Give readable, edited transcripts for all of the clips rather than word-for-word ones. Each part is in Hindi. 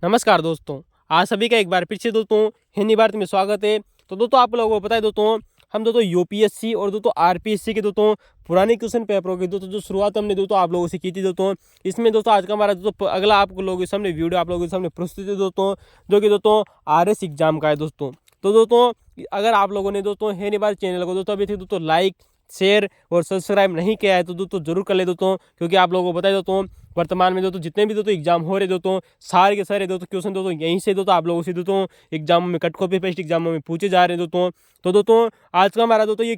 नमस्कार दोस्तों। आज सभी का एक बार फिर से दोस्तों हिंदी भारत में स्वागत है। तो दोस्तों आप लोगों को पता है दोस्तों हम दोस्तों यूपीएससी और दोस्तों आरपीएससी के दोस्तों पुराने क्वेश्चन पेपरों की दोस्तों जो शुरुआत हमने दोस्तों आप लोगों से की थी दोस्तों। इसमें दोस्तों आज का हमारा दोस्तों अगला आप लोगों के सामने वीडियो आप लोगों के सामने प्रस्तुत है दोस्तों, जो कि दोस्तों आरएस एग्जाम का है दोस्तों। तो दोस्तों अगर आप लोगों ने दोस्तों हिंदी भारत चैनल को दोस्तों अभी तक दोस्तों लाइक शेयर और सब्सक्राइब नहीं किया है तो दोस्तों जरूर कर ले दोस्तों, क्योंकि आप लोगों को बताया दोस्तों वर्तमान में दोस्तों जितने भी दोस्तों एग्जाम हो रहे दोस्तों सारे के सारे दोस्तों क्वेश्चन दोस्तों यहीं से दोस्तों आप लोगों से दोस्तों एग्जाम में कट कॉपी पेस्ट एग्जामों में पूछे जा रहे हैं दोस्तों। तो दोस्तों आज का हमारा दोस्तों ये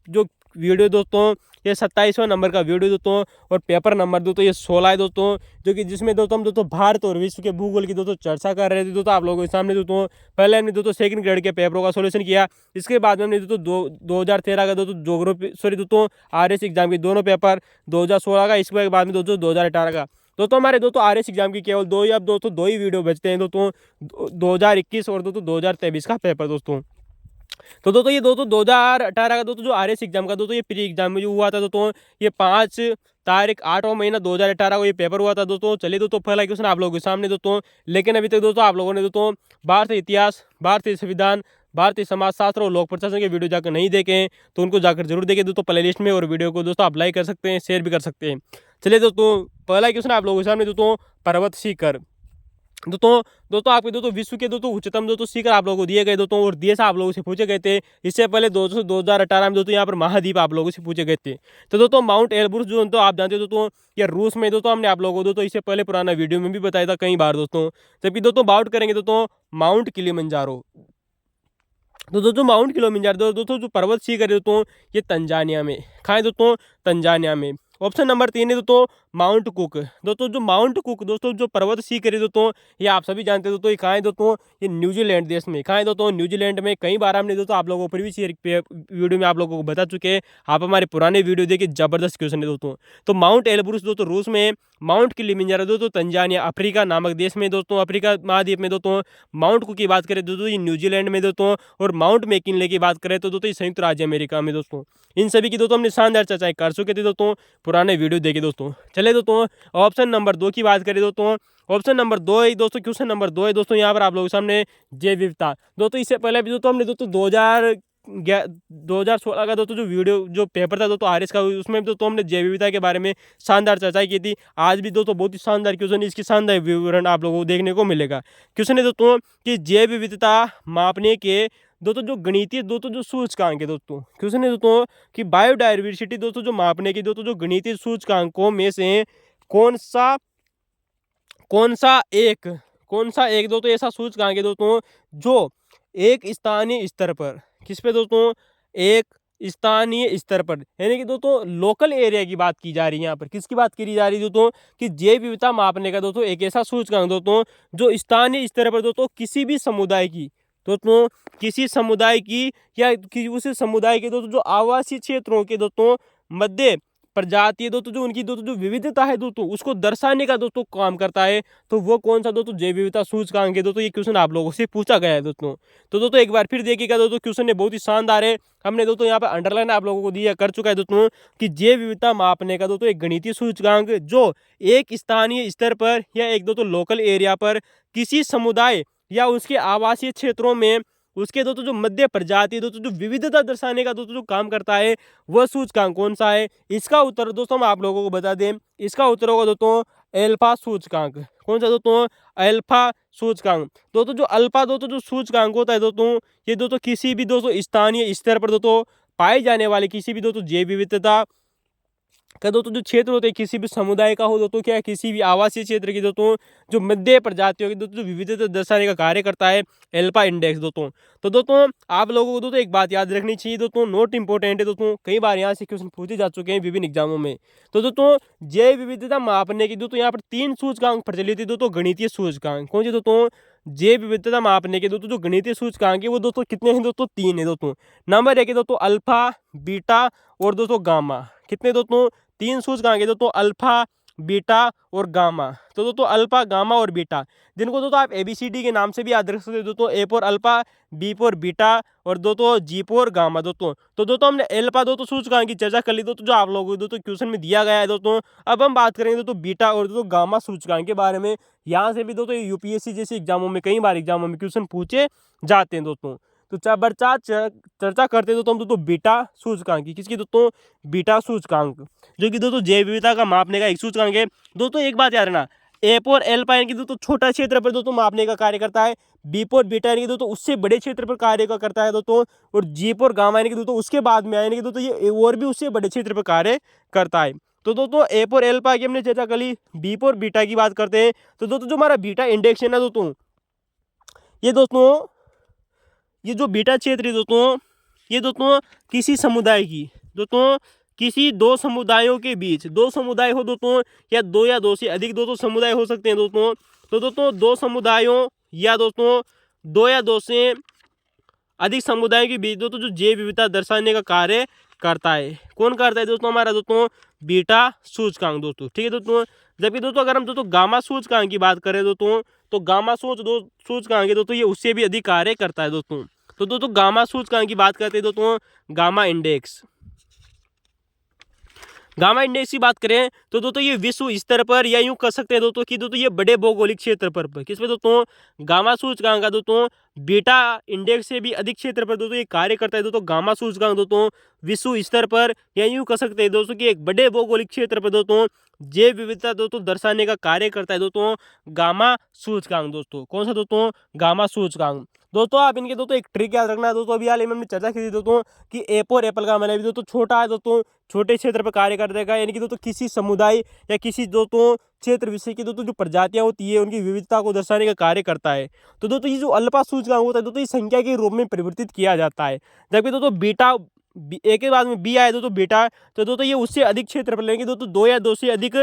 जो वीडियो दोस्तों ये 27वां नंबर का वीडियो दोस्तों और पेपर नंबर दोस्तों ये 16 है दोस्तों, जो कि जिसमें दोस्तों हम दोस्तों भारत और विश्व के भूगोल की दोस्तों चर्चा कर रहे थे दोस्तों आप लोगों के सामने दोस्तों। पहले हमने दोस्तों सेकंड ग्रेड के पेपरों का सोल्यूशन किया, इसके बाद में हमने दोस्तों 2013 का दोस्तों ज्योग्राफी दोस्तों आरएस एग्जाम के दोनों पेपर, 2016 का, इसके बाद में दोस्तों 2018 का। दोस्तों हमारे दोस्तों आरएस एग्जाम की केवल दो ही वीडियो बचते हैं दोस्तों, 2021 और दोस्तों 2023 का पेपर दोस्तों। तो दोस्तों ये दोस्तों 2018 का दोस्तों जो आरएस एग्जाम का दोस्तों ये प्री एग्जाम में जो हुआ था दोस्तों, ये 5 तारीख 8वां महीना 2018 को ये पेपर हुआ था दोस्तों। चलिए दोस्तों पहला क्वेश्चन आप लोगों के सामने दोस्तों, लेकिन अभी तक दोस्तों आप लोगों ने दोस्तों भारतीय इतिहास, भारतीय संविधान, भारतीय समाजशास्त्र और लोक प्रशासन के वीडियो जाकर नहीं देखे हैं तो उनको जाकर जरूर देखें दोस्तों प्ले लिस्ट में, और वीडियो को दोस्तों आप लाइक कर सकते हैं, शेयर भी कर सकते हैं। चलिए दोस्तों पहला क्वेश्चन आप लोगों के सामने दोस्तों, पर्वत शिखर दोस्तों आपके दोस्तों विश्व के दोस्तों उच्चतम दोस्तों शिखर आप लोगों को दिए गए दोस्तों, और देश आप लोगों से पूछे गए थे। इससे पहले 2018 में दोस्तों यहाँ पर महाद्वीप आप लोगों से पूछे गए थे। तो दोस्तों माउंट एलब्रूस जो दोस्तों आप जानते हो दोस्तों ये रूस में दोस्तों, हमने आप लोगों को दोस्तों इससे पहले पुराना वीडियो में भी बताया था कई बार दोस्तों। जबकि दोस्तों बाउट करेंगे दोस्तों माउंट किलिमंजारो। तो दोस्तों माउंट किलिमंजारो दोस्तों जो पर्वत शिखर है दोस्तों ये तंजानिया में, कहाँ है दोस्तों, तंजानिया में। ऑप्शन नंबर 3 है दोस्तों माउंट कुक। दोस्तों जो माउंट कुक दोस्तों जो पर्वत शिखर है दोस्तों ये आप सभी जानते हैं दोस्तों, ये कहाँ है दोस्तों, ये न्यूजीलैंड देश में, कहाँ है दोस्तों, न्यूजीलैंड में। कई बार हमने दोस्तों आप लोगों को प्रीवियस ईयर वीडियो में आप लोगों को बता चुके हैं, आप हमारे पुराने वीडियो देखिए, जबरदस्त क्वेश्चन है दोस्तों। तो माउंट एलब्रूस दोस्तों रूस में, माउंट किलिमंजारो दोस्तों तंजानिया अफ्रीका नामक देश में दोस्तों, अफ्रीका महाद्वीप में दोस्तों। माउंट कुक की बात करें दोस्तों ये न्यूजीलैंड में दोस्तों, और माउंट मैकिनले की बात करें तो दोस्तों ये संयुक्त राज्य अमेरिका में दोस्तों। इन सभी की दोस्तों हमने शानदार चर्चाएं कर चुके थे दोस्तों, पुराने वीडियो देखे दोस्तों। चले दोस्तों ऑप्शन नंबर 2 की बात करें दोस्तों, ऑप्शन नंबर 2 है दोस्तों, क्वेश्चन नंबर 2 है दोस्तों यहाँ पर आप लोगों के सामने जैव विविधता। दोस्तों इससे पहले भी दोस्तों हमने दोस्तों 2016 का दोस्तों जो वीडियो जो पेपर था दोस्तों आरएस का, उसमें दोस्तों हमने जैव विविधता के बारे में शानदार चर्चा की थी। आज भी दोस्तों बहुत ही शानदार क्वेश्चन, इसकी शानदार विवरण आप लोगों को देखने को मिलेगा। क्वेश्चन है दोस्तों कि जैव विविधता मापने के दोस्तों जो गणितीय दोस्तों जो सूचकांक है दोस्तों, क्वेश्चन है दोस्तों कि बायोडायवर्सिटी दोस्तों जो मापने की दोस्तों जो गणितीय सूचकांकों में से कौन सा कौन सा एक दोस्तों ऐसा सूचकांक है दोस्तों जो एक स्थानीय स्तर पर, किस पे दोस्तों, एक स्थानीय स्तर पर, यानी कि दोस्तों लोकल एरिया की बात की जा रही है। यहाँ पर किसकी बात करी जा रही है दोस्तों, कि जैव विविधता मापने का दोस्तों एक ऐसा सूचकांक दोस्तों जो स्थानीय स्तर पर दोस्तों किसी भी समुदाय की दोस्तों, किसी समुदाय की या उस समुदाय के दोस्तों जो आवासीय क्षेत्रों के दोस्तों मध्य प्रजाति दोस्तों जो उनकी दोस्तों जो विविधता है दोस्तों उसको दर्शाने का दोस्तों काम करता है। तो वो कौन सा दोस्तों जैव विविधता सूचकांक है दोस्तों, ये क्वेश्चन आप लोगों से पूछा गया है दोस्तों। तो दोस्तों एक बार फिर देखिएगा दोस्तों, क्वेश्चन ने बहुत ही शानदार है। हमने दोस्तों यहाँ पर अंडरलाइन आप लोगों को दिया कर चुका है दोस्तों कि जैव विविधता मापने का दोस्तों एक गणितीय सूचकांक जो एक स्थानीय स्तर पर या एक दोस्तों लोकल एरिया पर किसी समुदाय या उसके आवासीय क्षेत्रों में उसके दोस्तों जो मध्य प्रजाति दोस्तों जो विविधता दर्शाने का दोस्तों जो काम करता है वह सूचकांक कौन सा है। इसका उत्तर दोस्तों हम आप लोगों को बता दें, इसका उत्तर होगा दोस्तों अल्फा सूचकांक। कौन सा दोस्तों, अल्फा सूचकांक। दोस्तों जो अल्फा दोस्तों जो सूचकांक होता है दोस्तों ये दोस्तों किसी भी दोस्तों स्थानीय स्तर पर दोस्तों पाई जाने वाले किसी भी दोस्तों जैव विविधता का दोस्तों जो क्षेत्र होते हैं किसी भी समुदाय का हो दोस्तों, क्या किसी भी आवासीय क्षेत्र की दोस्तों जो मध्य प्रजातियों की दोस्तों विविधता दर्शाने का कार्य करता है एल्फा इंडेक्स दोस्तों। तो दोस्तों आप लोगों को दोस्तों एक बात याद रखनी चाहिए दोस्तों, नोट इंपॉर्टेंट है दोस्तों, कई बार यहाँ से क्वेश्चन पूछे जा चुके हैं विभिन्न एग्जामों में। तो दोस्तों जैव विविधता मापने की दोस्तों यहाँ पर 3 सूचकांक प्रचलित है दोस्तों, गणितीय सूचकांक। कौन से दोस्तों, जैव विविधता मापने के दोस्तों जो गणितीय सूचकांक है वो दोस्तों कितने हैं दोस्तों, 3 है दोस्तों। नंबर 1 है दोस्तों अल्फा, बीटा और दोस्तों गामा। कितने दोस्तों, 3 सूचकांक है दोस्तों, अल्फा, बीटा और गामा। तो दोस्तों अल्फा, गामा और बीटा, जिनको दोस्तों आप ABCD के नाम से भी याद रख सकते हो दोस्तों। A for alpha, B for beta और दोस्तों G फॉर गामा दोस्तों। तो दोस्तों हमने अल्फा दोस्तों सूचकांक की चर्चा कर ली दोस्तों, जो आप लोगों को दोस्तों क्वेश्चन में दिया गया है दोस्तों। अब हम बात करेंगे दोस्तों बीटा और दोस्तों गामा सूचकांक के बारे में। यहाँ से भी दोस्तों UPSC जैसे एग्जामों में कई बार एग्जामों में क्वेश्चन पूछे जाते हैं दोस्तों। तो चर्चा करते हैं दोस्तों हम दोस्तों बीटा सूचकांक की। किसकी दोस्तों? बीटा सूचकांक, जो कि दोस्तों जैव विविधता का मापने का एक सूचकांक है दोस्तों। एक बात याद रखना, A और अल्फा यानी कि दोस्तों छोटा क्षेत्र पर दोस्तों मापने का कार्य करता है, B और बीटा यानी कि दोस्तों उससे बड़े क्षेत्र पर कार्य करता है दोस्तों, और G और गामा यानी कि दोस्तों उसके बाद में यानी कि दोस्तों ये और भी उससे बड़े क्षेत्र पर कार्य करता है। तो दोस्तों A और अल्फा की हमने चर्चा कर ली। B और बीटा की बात करते हैं। तो दोस्तों जो हमारा बीटा इंडेक्स है ना दोस्तों, ये जो बीटा क्षेत्र है दोस्तों, ये दोस्तों किसी समुदाय की दोस्तों, किसी दो समुदायों के बीच, दो समुदाय हो दोस्तों या दो से अधिक दोस्तों समुदाय हो सकते हैं दोस्तों। तो दोस्तों दो समुदायों या दोस्तों दो से अधिक समुदायों के बीच दोस्तों जो जैव विविधता दर्शाने का कार्य करता है, कौन करता है दोस्तों? हमारा दोस्तों बीटा सूचकांक दोस्तों। ठीक है दोस्तों। जबकि दोस्तों अगर हम दोस्तों गामा सूचकांक की बात करें दोस्तों, तो गामा सूचकांक है दोस्तों, ये उससे भी अधिक कार्य करता है दोस्तों। तो दोस्तों गामा सूचकांक की बात करते हैं दोस्तों, गामा इंडेक्स की बात करें तो दोस्तों ये विश्व स्तर पर, या यूं कह सकते हैं दोस्तों कि दोस्तों ये बड़े भौगोलिक क्षेत्र पर, किस पे दोस्तों? गामा सूचकांक का दोस्तों बीटा इंडेक्स से भी अधिक क्षेत्र पर दोस्तों ये कार्य करता है दोस्तों। गामा सूचकांक दोस्तों विश्व स्तर पर, या यूं कह सकते हैं दोस्तों कि एक बड़े भौगोलिक क्षेत्र पर दोस्तों जैव विविधता दोस्तों दर्शाने का कार्य करता है दोस्तों गामा सूचकांक दोस्तों। कौन सा दोस्तों? गामा सूचकांक दोस्तों। आप इनके दोस्तों एक ट्रिक याद रखना है दोस्तों, अभी हाल ही में हमने चर्चा की थी दोस्तों कि A और एप्पल का मतलब दोस्तों छोटा है दोस्तों, छोटे क्षेत्र पर कार्य कर देगा, यानी कि दोस्तों किसी समुदाय या किसी दोस्तों क्षेत्र विषय की दोस्तों जो प्रजातियां होती है उनकी विविधता को दर्शाने का कार्य करता है। तो दोस्तों ये जो अल्फा सूचकांक होता है दोस्तों, ये संख्या के रूप में परिवर्तित किया जाता है। जबकि दोस्तों बीटा, A के बाद में B आए दोस्तों बीटा, तो दोस्तों ये उससे अधिक क्षेत्र पर लेंगे दोस्तों, दो या दो से अधिक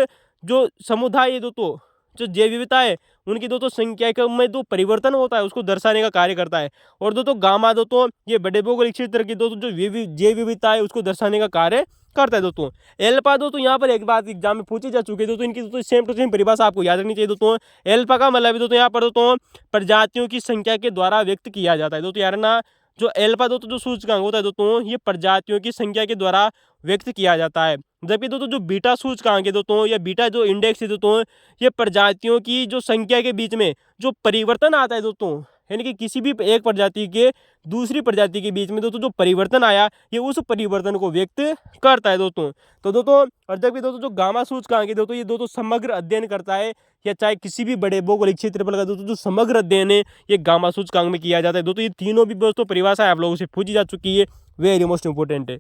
जो समुदाय है दोस्तों, जो जैव विविधता है उनकी दोस्तों संख्या के में जो परिवर्तन होता है उसको दर्शाने का कार्य करता है। और दोस्तों गामा दोस्तों ये बड़े भौगोलिक क्षेत्र की दोस्तों जो जैव विविधता है उसको दर्शाने का कार्य करता है दोस्तों। एल्फा दोस्तों यहाँ पर एक बात एग्जाम में पूछी जा चुकी है दोस्तों, इनकी दोस्तों सेम टू सेम परिभाषा आपको याद रखनी चाहिए दोस्तों। एल्फा का मतलब दोस्तों यहाँ पर दोस्तों प्रजातियों की संख्या के द्वारा व्यक्त किया जाता है दोस्तों। यार ना, जो एल्फा दोस्तों जो सूचकांक होता है दोस्तों, ये प्रजातियों की संख्या के द्वारा व्यक्त किया जाता है। जबकि दोस्तों जो बीटा सूचकांक है दोस्तों, या बीटा जो इंडेक्स है दोस्तों, ये प्रजातियों की जो संख्या के बीच में जो परिवर्तन आता है दोस्तों, यानी कि किसी भी एक प्रजाति के दूसरी प्रजाति के बीच में दोस्तों जो परिवर्तन आया, ये उस परिवर्तन को व्यक्त करता है दोस्तों। तो दोस्तों और जबकि दोस्तों जो गामा सूचकांक है दोस्तों, ये दोस्तों समग्र अध्ययन करता है, या चाहे किसी भी बड़े भौगोलिक क्षेत्र पर दोस्तों जो समग्र अध्ययन है ये गामा सूचकांक में किया जाता है दोस्तों। ये तीनों भी दोस्तों परिभाषा आप लोगों से पूछी जा चुकी है, वेरी मोस्ट इंपोर्टेंट है।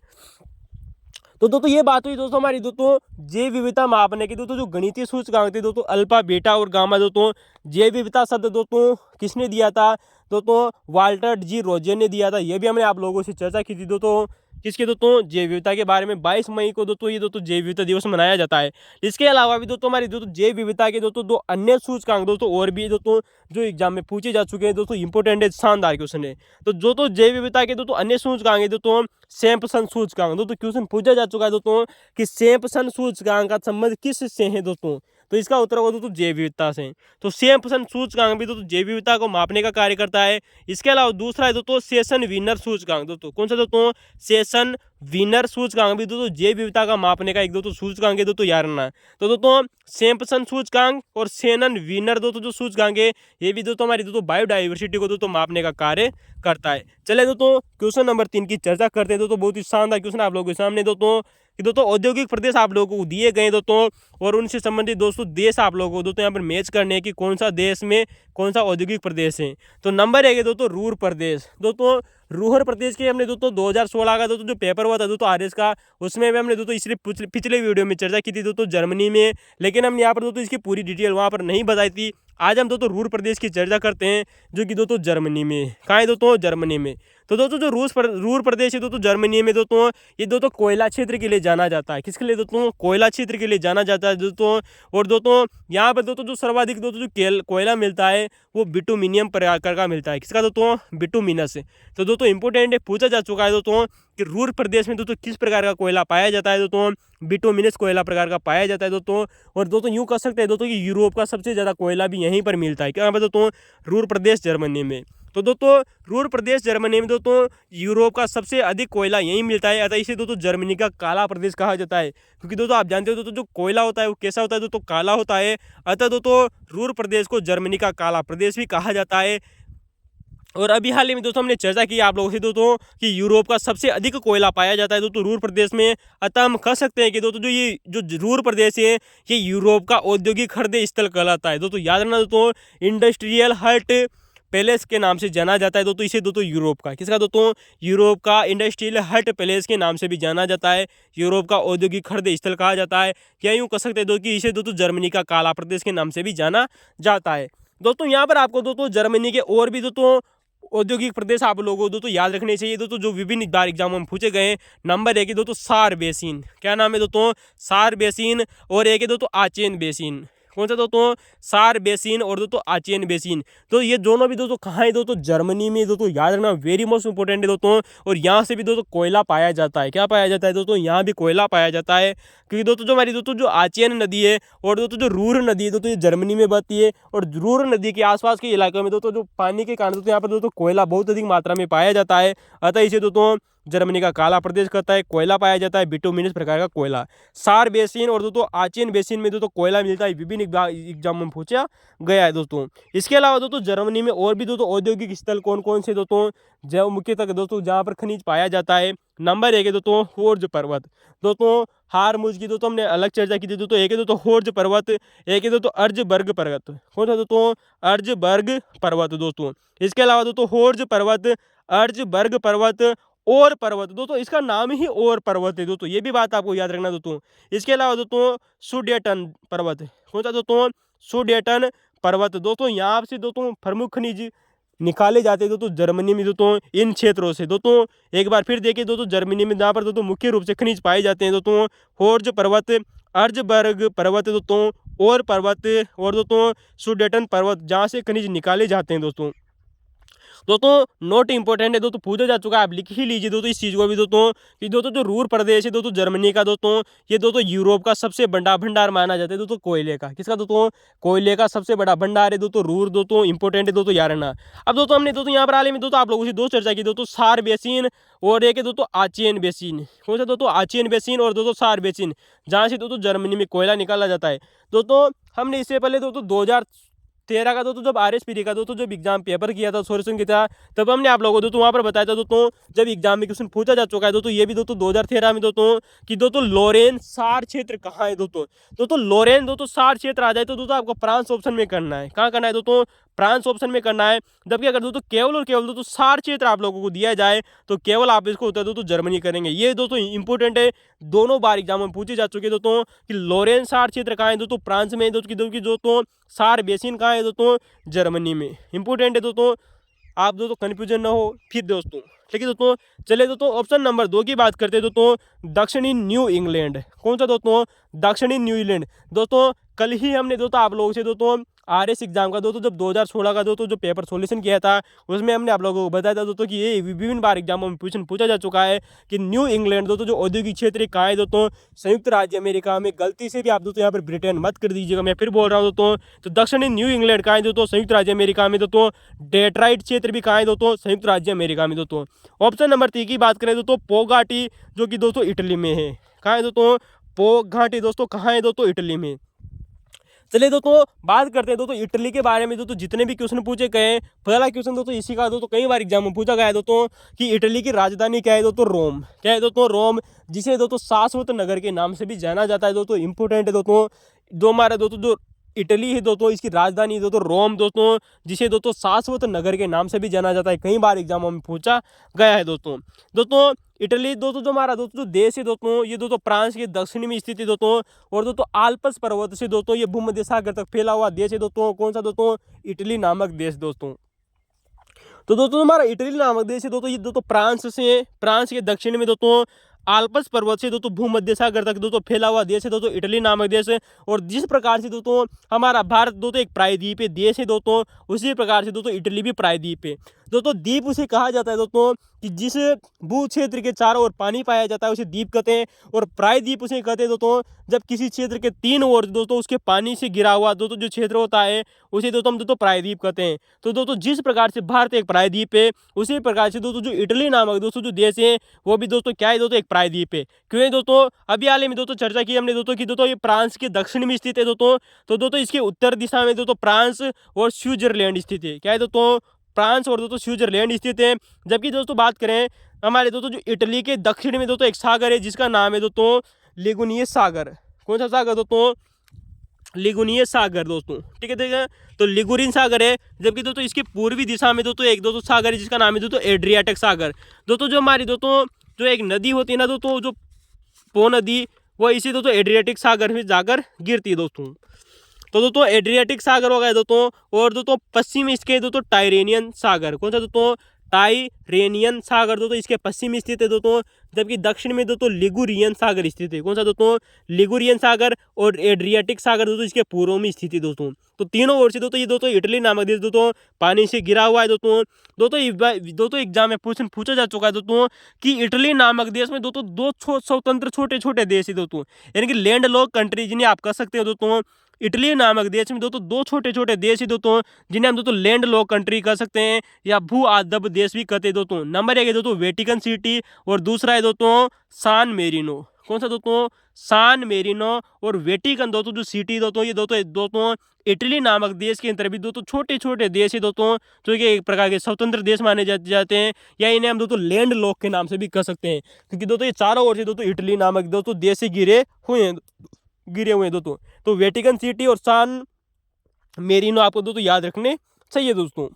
तो दोस्तों ये बात हुई दोस्तों हमारी दोस्तों जैव विविधता मापने की दोस्तों जो गणितीय सूचकांक थे दोस्तों, अल्फा, बीटा और गामा दोस्तों। जैव विविधता शब्द दोस्तों किसने दिया था? दोस्तों वाल्टर जी रोजर ने दिया था। ये भी हमने आप लोगों से चर्चा की थी दोस्तों, किसके दोस्तों? जैव विविधता के बारे में। 22 मई को दोस्तों ये दोस्तों जैव विविधता दिवस मनाया जाता है। इसके अलावा भी दोस्तों हमारी दोस्तों जैव विविधता के दोस्तों दो अन्य सूचकांक दोस्तों और भी दोस्तों जो एग्जाम में पूछे जा चुके हैं दोस्तों, इंपोर्टेंट है, शानदार क्वेश्चन है। तो जो तो जैव विविधता के दोस्तों अन्य सूचकांक है दोस्तों, सैम्पसन सूचकांक दोस्तों, क्वेश्चन पूछा जा चुका है दोस्तों कि सैम्पसन सूचकांक का संबंध किससे है दोस्तों? तो इसका उत्तर होगा दोस्तों जैव विविधता से। तो सैम्पसन सूचकांक भी दोस्तों जैव विविधता को मापने का कार्य करता है। इसके अलावा दूसरा है दोस्तों शेषन वीनर सूचकांक दोस्तों। कौन सा दोस्तों? शेषन वीनर सूचकांक भी दोस्तों जैव विविधता का मापने का एक दोस्तों सूचकांक है दोस्तों, याद रखना। तो दोस्तों सैम्पसन सूचकांक और शेनन वीनर दोस्तों जो सूचकांक है ये भी दोस्तों हमारी दोस्तों बायोडाइवर्सिटी को दोस्तों मापने का कार्य करता है। चले दोस्तों क्वेश्चन नंबर 3 की चर्चा करते हैं दोस्तों। बहुत ही शानदार क्वेश्चन आप लोगों के सामने दोस्तों कि दोस्तों औद्योगिक प्रदेश आप लोगों को दिए गए दोस्तों, और उनसे संबंधित दोस्तों देश आप लोगों को दोस्तों यहाँ पर मैच करने हैं कि कौन सा देश में कौन सा औद्योगिक प्रदेश है। तो नंबर 1 है दोस्तों रूर प्रदेश दोस्तों। रूहर प्रदेश के हमने दोस्तों 2016 का दोस्तों जो पेपर हुआ था दोस्तों आरएस का, उसमें भी हमने दोस्तों इसलिए पिछले वीडियो में चर्चा की थी दोस्तों जर्मनी में, लेकिन हमने यहाँ पर दोस्तों इसकी पूरी डिटेल वहाँ पर नहीं बताई थी। आज हम दोस्तों रूर प्रदेश की चर्चा करते हैं जो कि दोस्तों जर्मनी में। कहाँ है दोस्तों? जर्मनी में। तो दोस्तों जो रूर प्रदेश है दोस्तों जर्मनी में दोस्तों, ये दोस्तों कोयला क्षेत्र के लिए जाना जाता है। किसके लिए दोस्तों? कोयला क्षेत्र के लिए जाना जाता है दोस्तों। और दोस्तों यहाँ पर दोस्तों जो सर्वाधिक दोस्तों जो कोयला मिलता है वो बिटुमिनियम प्रकार का मिलता है। किसका दोस्तों? बिटुमिनस। तो दोस्तों इंपोर्टेंट है, पूछा जा चुका है दोस्तों कि रूर प्रदेश में दोस्तों किस प्रकार का कोयला पाया जाता है दोस्तों? बिटुमिनस कोयला प्रकार का पाया जाता है दोस्तों। और दोस्तों यूँ कह सकते हैं दोस्तों कि यूरोप का सबसे ज़्यादा कोयला भी यहीं पर मिलता है। क्या पर दोस्तों? रूर प्रदेश जर्मनी में। तो दोस्तों रूर प्रदेश जर्मनी में दोस्तों यूरोप का सबसे अधिक कोयला यहीं मिलता है, अतः इसे दोस्तों जर्मनी का काला प्रदेश कहा जाता है। क्योंकि दोस्तों आप जानते हो दोस्तों जो कोयला होता है वो कैसा होता है दोस्तों? काला होता है। अतः दोस्तों रूर प्रदेश को जर्मनी का काला प्रदेश भी कहा जाता है। और अभी हाल ही में दोस्तों हमने चर्चा की आप लोगों से दोस्तों कि यूरोप का सबसे अधिक कोयला पाया जाता है दोस्तों रूर प्रदेश में। अतः हम कह सकते हैं कि दोस्तों जो ये जो रूर प्रदेश है ये यूरोप का औद्योगिक हृदय स्थल कहलाता है। दोस्तों याद रखना दोस्तों, इंडस्ट्रियल हट पैलेस के नाम से जाना जाता है दोस्तों इसे दोस्तों यूरोप का। किसका दोस्तों? यूरोप का इंडस्ट्रियल हट पैलेस के नाम से भी जाना जाता है। यूरोप का औद्योगिक हृदय स्थल कहा जाता है। या यूँ कह सकते हैं दोस्तों कि इसे दोस्तों जर्मनी का काला प्रदेश के नाम से भी जाना जाता है। दोस्तों यहाँ पर आपको दोस्तों जर्मनी के और भी दोस्तों औद्योगिक प्रदेश आप लोगों को दोस्तों याद रखने चाहिए दोस्तों, जो विभिन्न बार एग्जामों में पूछे गए हैं। नंबर एक है दोस्तों सार बेसिन। क्या नाम है दोस्तों? सार बेसिन। और एक है दोस्तों आचेन बेसिन। कौन सा दोस्तों? सार बेसिन और दोस्तों आचेन बेसिन। तो ये दोनों भी दोस्तों कहाँ है दोस्तों? जर्मनी में। दोस्तों याद रखना, वेरी मोस्ट इंपोर्टेंट है दोस्तों। और यहाँ से भी दोस्तों कोयला पाया जाता है। क्या पाया जाता है दोस्तों? यहाँ भी कोयला पाया जाता है। क्योंकि दोस्तों जो हमारी दोस्तों जो आचेन नदी है और दोस्तों जो रूर नदी है दोस्तों ये जर्मनी में बहती है। और रूर नदी के आसपास के इलाकों में दोस्तों जो पानी के कारण दोस्तों यहाँ पर दोस्तों कोयला बहुत अधिक मात्रा में पाया जाता है। अतः इसे दोस्तों जर्मनी का काला प्रदेश कहता है। कोयला पाया जाता है, बिटुमिनस प्रकार का कोयला। सार बेसिन और दोस्तों आचेन बेसिन में दोस्तों कोयला मिलता है, विभिन्न एग्जाम में पूछा गया है दोस्तों। इसके अलावा दोस्तों जर्मनी में और भी दोस्तों औद्योगिक स्थल कौन कौन से दोस्तों जो मुख्यतः दोस्तों जहाँ पर खनिज पाया जाता है? नंबर एक है दोस्तों होर्ज पर्वत। दोस्तों हारमुज की दोस्तों हमने अलग चर्चा की थी दोस्तों। एक है दोस्तों होर्ज पर्वत, एक है दोस्तों अर्जबर्ग पर्वत। कौन सा दोस्तों? अर्जबर्ग पर्वत दोस्तों। इसके अलावा दोस्तों होर्ज पर्वत, अर्जबर्ग पर्वत और पर्वत। दोस्तों इसका नाम ही और पर्वत है दोस्तों, ये भी बात आपको याद रखना दोस्तों। इसके अलावा दोस्तों सुडेटन पर्वत। कौन सा दोस्तों? सुडेटन पर्वत। दोस्तों यहाँ से दोस्तों प्रमुख खनिज निकाले जाते हैं दोस्तों जर्मनी में दोस्तों इन क्षेत्रों से। दोस्तों एक बार फिर देखिए दोस्तों जर्मनी में जहाँ पर दोस्तों मुख्य रूप से खनिज पाए जाते हैं दोस्तों होर्ज पर्वत, अर्जबर्ग पर्वत दोस्तों और पर्वत और दोस्तों सुडेटन पर्वत, जहाँ से खनिज निकाले जाते हैं दोस्तों। नोट इंपॉर्टेंट है दोस्तों, पूछा जा चुका है, आप लिख ही लीजिए दोस्तों इस चीज़ को भी दोस्तों कि दोस्तों जो रूर प्रदेश है दोस्तों जर्मनी का दोस्तों ये दोस्तों यूरोप का सबसे बड़ा भंडार माना जाता है दोस्तों कोयले का। किसका दोस्तों? कोयले का सबसे बड़ा भंडार है दोस्तों रूर। दोस्तों इंपॉर्टेंट है दोस्तों याद रखना। अब दोस्तों हमने दोस्तों यहाँ पर हाल ही में दोस्तों आप लोगों से दो चर्चा की दोस्तों, सार बेसिन और एक है दोस्तों आचेन बेसिन। कौन सा दोस्तों? आचेन बेसिन और दोस्तों सार बेसिन, जहाँ से दोस्तों जर्मनी में कोयला निकाला जाता है। दोस्तों हमने इससे पहले दोस्तों 2013 का दोस्तों जब RSPD का दोस्तों जब एग्जाम पेपर किया था सॉल्यूशन किया था, तब हमने आप लोगों को दोस्तों वहाँ पर बताया था दोस्तों जब एग्जाम में क्वेश्चन पूछा जा चुका है दोस्तों ये भी दोस्तों 2013 में दोस्तों कि दोस्तों लोरेन सार क्षेत्र कहाँ है दोस्तों लोरेन दोस्तों सार क्षेत्र आ जाए तो दोस्तों आपको फ्रांस ऑप्शन में करना है। कहाँ करना है दोस्तों? फ्रांस ऑप्शन में करना है। जबकि अगर दोस्तों केवल और केवल दोस्तों सार क्षेत्र आप लोगों को दिया जाए तो केवल आप इसको होता है दोस्तों जर्मनी करेंगे। ये दोस्तों इंपॉर्टेंट है, दोनों बार एग्जाम में पूछे जा चुके दोस्तों कि लोरेन सार क्षेत्र कहाँ है दोस्तों? फ्रांस में दोस्तों सार बेसिन कहाँ है दोस्तों? जर्मनी में। इंपॉर्टेंट है दोस्तों, आप दोस्तों कन्फ्यूजन ना हो फिर दोस्तों। ठीक है दोस्तों, चलिए दोस्तों ऑप्शन नंबर 2 की बात करते हैं दोस्तों दक्षिणी न्यू इंग्लैंड। कौन सा दोस्तों? दक्षिणी न्यू इंग्लैंड। दोस्तों कल ही हमने दोस्तों आप लोगों से दोस्तों RS एग्जाम का दोस्तों जब 2016 का दोस्तों जो पेपर सॉल्यूशन किया था उसमें हमने आप लोगों को बताया था दोस्तों कि ये विभिन्न बार एग्जामों में क्वेश्चन पूछा जा चुका है कि न्यू इंग्लैंड दोस्तों जो औद्योगिक क्षेत्र कहाँ है दोस्तों? संयुक्त राज्य अमेरिका में। गलती से भी आप दोस्तों यहाँ पर ब्रिटेन मत कर दीजिएगा, मैं फिर बोल रहा हूँ दोस्तों। तो दक्षिणी न्यू इंग्लैंड कहाँ है दोस्तों? संयुक्त राज्य अमेरिका में दोस्तों। डेट्राइट क्षेत्र भी कहाँ है दोस्तों? संयुक्त राज्य अमेरिका में दोस्तों। ऑप्शन नंबर 3 की बात करें दोस्तों पो घाटी जो कि दोस्तों इटली में है। कहाँ है दोस्तों? पो घाटी दोस्तों कहाँ है दोस्तों? इटली में। चलिए दोस्तों बात करते हैं दोस्तों इटली के बारे में। दोस्तों जितने भी क्वेश्चन पूछे गए, पहला क्वेश्चन दोस्तों इसी का दोस्तों कई बार एग्जाम में पूछा गया है दोस्तों कि इटली की राजधानी क्या है दोस्तों? रोम। क्या है दोस्तों? रोम, जिसे दोस्तों शाश्वत नगर के नाम से भी जाना जाता है दोस्तों। इंपॉर्टेंट है दोस्तों, जो हमारा दोस्तों जो इटली है दोस्तों इसकी राजधानी है दोस्तों रोम दोस्तों, जिसे दोस्तों शाश्वत नगर के नाम से भी जाना जाता है। कई बार एग्जामों में पूछा गया है दोस्तों इटली दोस्तों जो हमारा दोस्तों जो देश है दोस्तों ये दोस्तों फ्रांस के दक्षिण में स्थित है दोस्तों। और दोस्तों आल्प्स पर्वत से दोस्तों ये भूमध्य सागर तक फैला हुआ देश है दोस्तों। कौन सा दोस्तों? इटली नामक देश दोस्तों। तो दोस्तों हमारा इटली नामक देश है दोस्तों, ये दोस्तों फ्रांस के दक्षिण में दोस्तों आल्प्स पर्वत से दोस्तों भूमध्य सागर तक दोस्तों फैला हुआ देश है दोस्तों इटली नामक देश है। और जिस प्रकार से दोस्तों हमारा भारत दोस्तों एक प्रायद्वीपीय देश है दोस्तों, उसी प्रकार से दोस्तों इटली भी प्रायद्वीप है दोस्तों। द्वीप उसे कहा जाता है दोस्तों कि जिस भू क्षेत्र के चारों ओर पानी पाया जाता है उसे द्वीप कहते हैं। और प्रायद्वीप उसे कहते हैं दोस्तों जब किसी क्षेत्र के तीन ओर दोस्तों उसके पानी से घिरा हुआ दोस्तों जो क्षेत्र होता है उसे दोस्तों हम दोस्तों प्रायद्वीप कहते हैं। तो दोस्तों जिस प्रकार से भारत एक प्रायद्वीप है, उसी प्रकार से दोस्तों जो इटली नामक दोस्तों जो देश है वो भी दोस्तों क्या है दोस्तों एक प्रायद्वीप है। क्यों है दोस्तों, अभी हाल ही में दोस्तों चर्चा की हमने दोस्तों कि दोस्तों ये फ्रांस के दक्षिण में स्थित है दोस्तों। तो दोस्तों इसके उत्तर दिशा में दोस्तों फ्रांस और स्विट्जरलैंड स्थित है। क्या है दोस्तों, फ्रांस और दोस्तों स्विट्जरलैंड स्थित है। जबकि दोस्तों बात करें हमारे दोस्तों जो इटली के दक्षिण में दोस्तों एक सागर है जिसका नाम है दोस्तों लिगुनियस सागर। कौन सा सागर दोस्तों, लिगुनियस सागर दोस्तों, ठीक है। देखा तो लिगुरिन सागर है। जबकि दोस्तों इसके पूर्वी दिशा में दोस्तों एक दोस्तों सागर है जिसका नाम है दोस्तों एड्रियाटिक सागर। दोस्तों जो हमारी दोस्तों जो एक नदी होती है ना दोस्तों, जो पो नदी, वो इसी दोस्तों एड्रियाटिक सागर में जाकर गिरती है दोस्तों। तो दोस्तों एड्रियाटिक सागर हो गया दोस्तों। और दोस्तों पश्चिम इसके दोस्तों टायरेनियन सागर। कौन सा दोस्तों, टायरेनियन सागर दोस्तों इसके पश्चिम में स्थित है दोस्तों। जबकि दक्षिण में दोस्तों लिगुरियन सागर स्थित है। कौन सा दोस्तों, लिगुरियन सागर। और एड्रियाटिक सागर दोस्तों इसके पूर्व में स्थित है दोस्तों। तो तीनों ओर से दोस्तों ये दोस्तों इटली नामक देश दोस्तों पानी से घिरा हुआ है दोस्तों। दोस्तों एग्जाम में क्वेश्चन पूछा जा चुका है दोस्तों कि इटली नामक देश में दोस्तों दो स्वतंत्र छोटे छोटे देश है दोस्तों, यानी कि लैंड लॉक कंट्री जिन्हें आप कह सकते हो दोस्तों। इटली नामक देश में दोस्तों दो छोटे छोटे देश है दोस्तों जिन्हें हम दोस्तों लैंड लॉक कंट्री कह सकते हैं या भू आदब देश भी कहते हैं दोस्तों। नंबर एक है दोस्तों वेटिकन सिटी और दूसरा है दोस्तों सान मेरिनो। कौन सा दोस्तों, सान मेरिनो और वेटिकन दोस्तों जो सिटी दोस्तों ये दोस्तों इटली नामक देश के अंतर्गत दोस्तों छोटे छोटे देश है दोस्तों जो कि एक प्रकार के स्वतंत्र देश माने जाते हैं, या इन्हें हम दोस्तों लैंड लॉक के नाम से भी कह सकते हैं। क्योंकि दोस्तों ये चारों ओर से दोस्तों इटली नामक दोस्तों देश से घिरे हुए हैं दोस्तों। तो वेटिकन सिटी और सान मेरिनो आपको दोस्तों याद रखने चाहिए दोस्तों।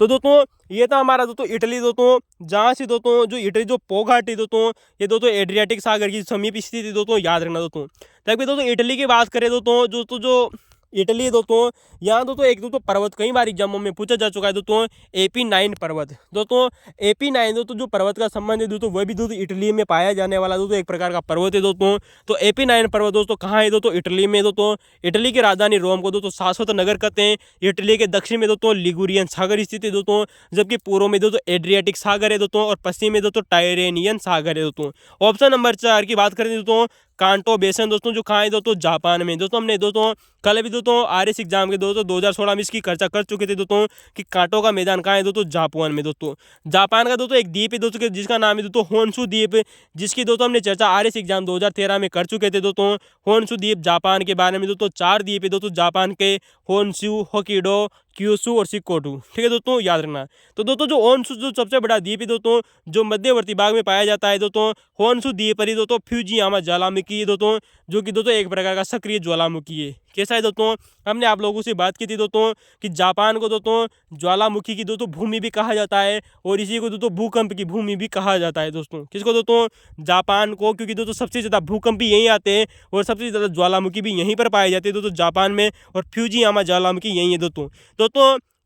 तो दोस्तों ये था हमारा दोस्तों इटली दोस्तों, जहाँ से दोस्तों जो इटली जो पो घाटी दोस्तों ये दोस्तों एड्रियाटिक सागर की समीप स्थित है दोस्तों, याद रखना दोस्तों। तभी दोस्तों इटली की बात करें दोस्तों, जो इटली दोस्तों यहाँ दोस्तों एक दोस्तों पर्वत कई बार एग्जामों में पूछा जा चुका है दोस्तों, AP9 पर्वत। दोस्तों AP9 दोस्तों जो पर्वत का संबंध है दोस्तों वह भी दोस्तों इटली में पाया जाने वाला दोस्तों एक प्रकार का पर्वत है दोस्तों। तो AP9 पर्वत दोस्तों कहाँ है दोस्तों, इटली में दोस्तों। इटली की राजधानी रोम को दोस्तों शाश्वत नगर कहते हैं। इटली के दक्षिण में दोस्तों लिगुरियन सागर स्थित है दोस्तों, जबकि पूर्व में दोस्तों एड्रियाटिक सागर है दोस्तों और पश्चिम में दोस्तों टायरेनियन सागर है दोस्तों। ऑप्शन नंबर 4 की बात करें दोस्तों, कांटो बेसन दोस्तों जो कहाँ है दोस्तों, जापान में। दोस्तों हमने दोस्तों कल भी दोस्तों RS एग्जाम के दोस्तों 2016 में इसकी चर्चा कर चुके थे दोस्तों कि कांटो का मैदान कहाँ है दोस्तों, जापान में दोस्तों। जापान का दोस्तों एक द्वीप है दोस्तों जिसका नाम है दोस्तों होन्शु द्वीप, जिसकी दोस्तों हमने चर्चा RS एग्जाम 2013 में कर चुके थे दोस्तों। होन्शु द्वीप जापान के बारे में दोस्तों 4 द्वीप है दोस्तों जापान के, होन्शु, होक्काइडो, क्यूशु और शिकोकू, ठीक है दोस्तों, याद रखना। तो दोस्तों जो होन्शु जो सबसे बड़ा द्वीप है दोस्तों जो मध्यवर्ती भाग में पाया जाता है दोस्तों, होन्शु द्वीप पर ही दोस्तों फ्यूजियामा ज्वालामुखी है दोस्तों, जो कि दोस्तों एक प्रकार का सक्रिय ज्वालामुखी है। कैसा है दोस्तों, हमने आप लोगों से बात की थी दोस्तों कि जापान को दोस्तों ज्वालामुखी की दोस्तों भूमि भी कहा जाता है और इसी को दोस्तों भूकंप की भूमि भी कहा जाता है दोस्तों। किसको दोस्तों, जापान को, क्योंकि दोस्तों सबसे ज़्यादा भूकंप भी यहीं आते हैं और सबसे ज़्यादा ज्वालामुखी भी यहीं पर पाए जाते हैं दोस्तों जापान में, और फ्यूजियामा ज्वालामुखी यहीं है दोस्तों।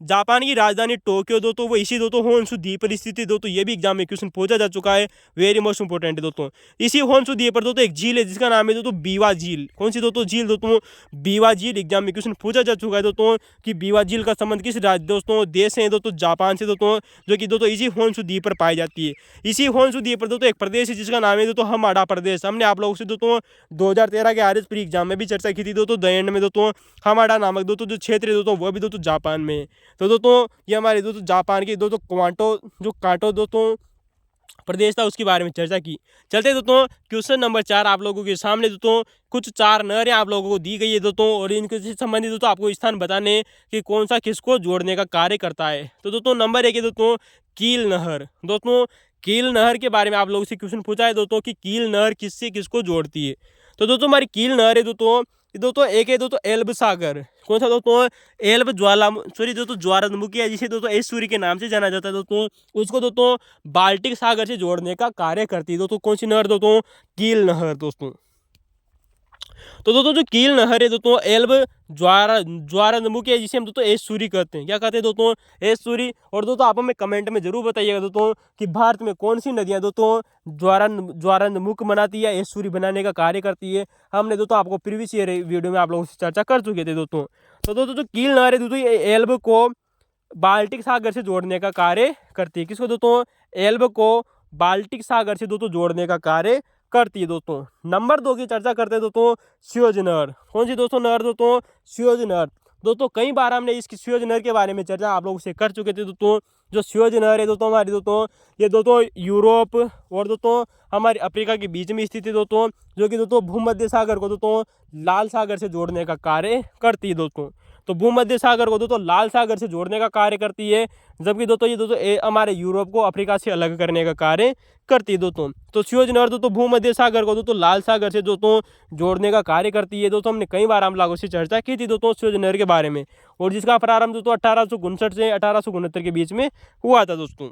जापान की राजधानी टोक्यो दोस्तों वो इसी दोस्तों होन्शु द्वीप पर स्थित है दोस्तों, ये भी एग्जाम में क्वेश्चन पूछा जा चुका है, वेरी मोस्ट इंपोर्टेंट है दोस्तों। इसी होन्शु द्वीप पर दोस्तों एक झील है जिसका नाम है दोस्तों बीवा झील। कौन सी दोस्तों झील दोस्तों, बीवा झील। एग्जाम में क्वेश्चन पूछा जा चुका है दोस्तों कि बीवा झील का संबंध किस राज्य दोस्तों देश है दोस्तों, जापान से दोस्तों, जो कि दोस्तों इसी होन्शु द्वीप पर पाई जाती है। इसी होन्शु द्वीप पर दोस्तों एक प्रदेश है जिसका नाम है दोस्तों हमाडा प्रदेश। हमने आप लोगों से दोस्तों 2013 के RS प्री एग्जाम में भी चर्चा की थी दोस्तों, द एंड में दोस्तों हमाडा नामक दोस्तों जो क्षेत्र है दोस्तों वह भी दोस्तों जापान में। तो दोस्तों ये हमारे दोस्तों जापान के दोस्तों कांटो दोस्तों प्रदेश था उसके बारे में चर्चा की। चलते दोस्तों क्वेश्चन नंबर 4 आप लोगों के सामने दोस्तों कुछ 4 नहरें आप लोगों को दी गई है दोस्तों, और इनके संबंधित दोस्तों आपको स्थान बताने कि कौन सा किसको जोड़ने का कार्य करता है। तो दोस्तों नंबर 1 है दोस्तों कील नहर। दोस्तों कील नहर के बारे में आप लोगों से क्वेश्चन पूछा है दोस्तों कि कील नहर किससे किसको जोड़ती है। तो दोस्तों हमारी कील नहर है दोस्तों एक है दोस्तों एल्ब सागर। कौन सा दोस्तों, एल्ब ज्वालामुखी है जिसे दोस्तों एस्चुरी के नाम से जाना जाता है दोस्तों, उसको दोस्तों बाल्टिक सागर से जोड़ने का कार्य करती है दोस्तों। कौन सी नहर दोस्तों, कील नहर दोस्तों। तो दोस्तों जो कील नहर है दोस्तों एल्ब ज्वारनमुख है, जिसे हम दोस्तों एस्चुरी कहते हैं। क्या कहते हैं दोस्तों? एस्चुरी। और दोस्तों आप हमें कमेंट में जरूर बताइएगा दोस्तों कि भारत में कौन सी नदियां दोस्तों ज्वारनमुख बनाती है, एस्चुरी बनाने का कार्य करती है। हमने दोस्तों आपको प्रीवियस ईयर वीडियो में आप लोगों से चर्चा कर चुके थे दोस्तों। तो दोस्तों जो कील नहर है दोस्तों ये एल्ब को बाल्टिक सागर से जोड़ने का कार्य करती है। किसको दोस्तों? एल्ब को बाल्टिक सागर से दोस्तों जोड़ने का कार्य करती है दोस्तों। नंबर 2 की चर्चा करते हैं दोस्तों, स्वेज नहर। कौन सी दोस्तों नहर? दोस्तों स्वेज नहर। दोस्तों कई बार हमने इस स्वेज नहर के बारे में चर्चा आप लोगों से कर चुके थे दोस्तों। जो स्वेज नहर है दोस्तों हमारी दोस्तों ये दोस्तों यूरोप और दोस्तों हमारे अफ्रीका के बीच में स्थित है दोस्तों, जो कि दोस्तों भूमध्य सागर को दोस्तों लाल सागर से जोड़ने का कार्य करती है दोस्तों। तो भूमध्य सागर को दोस्तों लाल सागर से जोड़ने का कार्य करती है, जबकि दोस्तों ये दोस्तों हमारे यूरोप को अफ्रीका से अलग करने का कार्य करती है दोस्तों। तो स्वेज नहर दोस्तों भूमध्य सागर को दोस्तों लाल सागर से दोस्तों जोड़ने का कार्य करती है दोस्तों। हमने कई बार हम लोगों से चर्चा की थी दोस्तों स्वेज नहर के बारे में, और जिसका प्रारंभ दोस्तों 1859 से 1869 के बीच में हुआ था दोस्तों।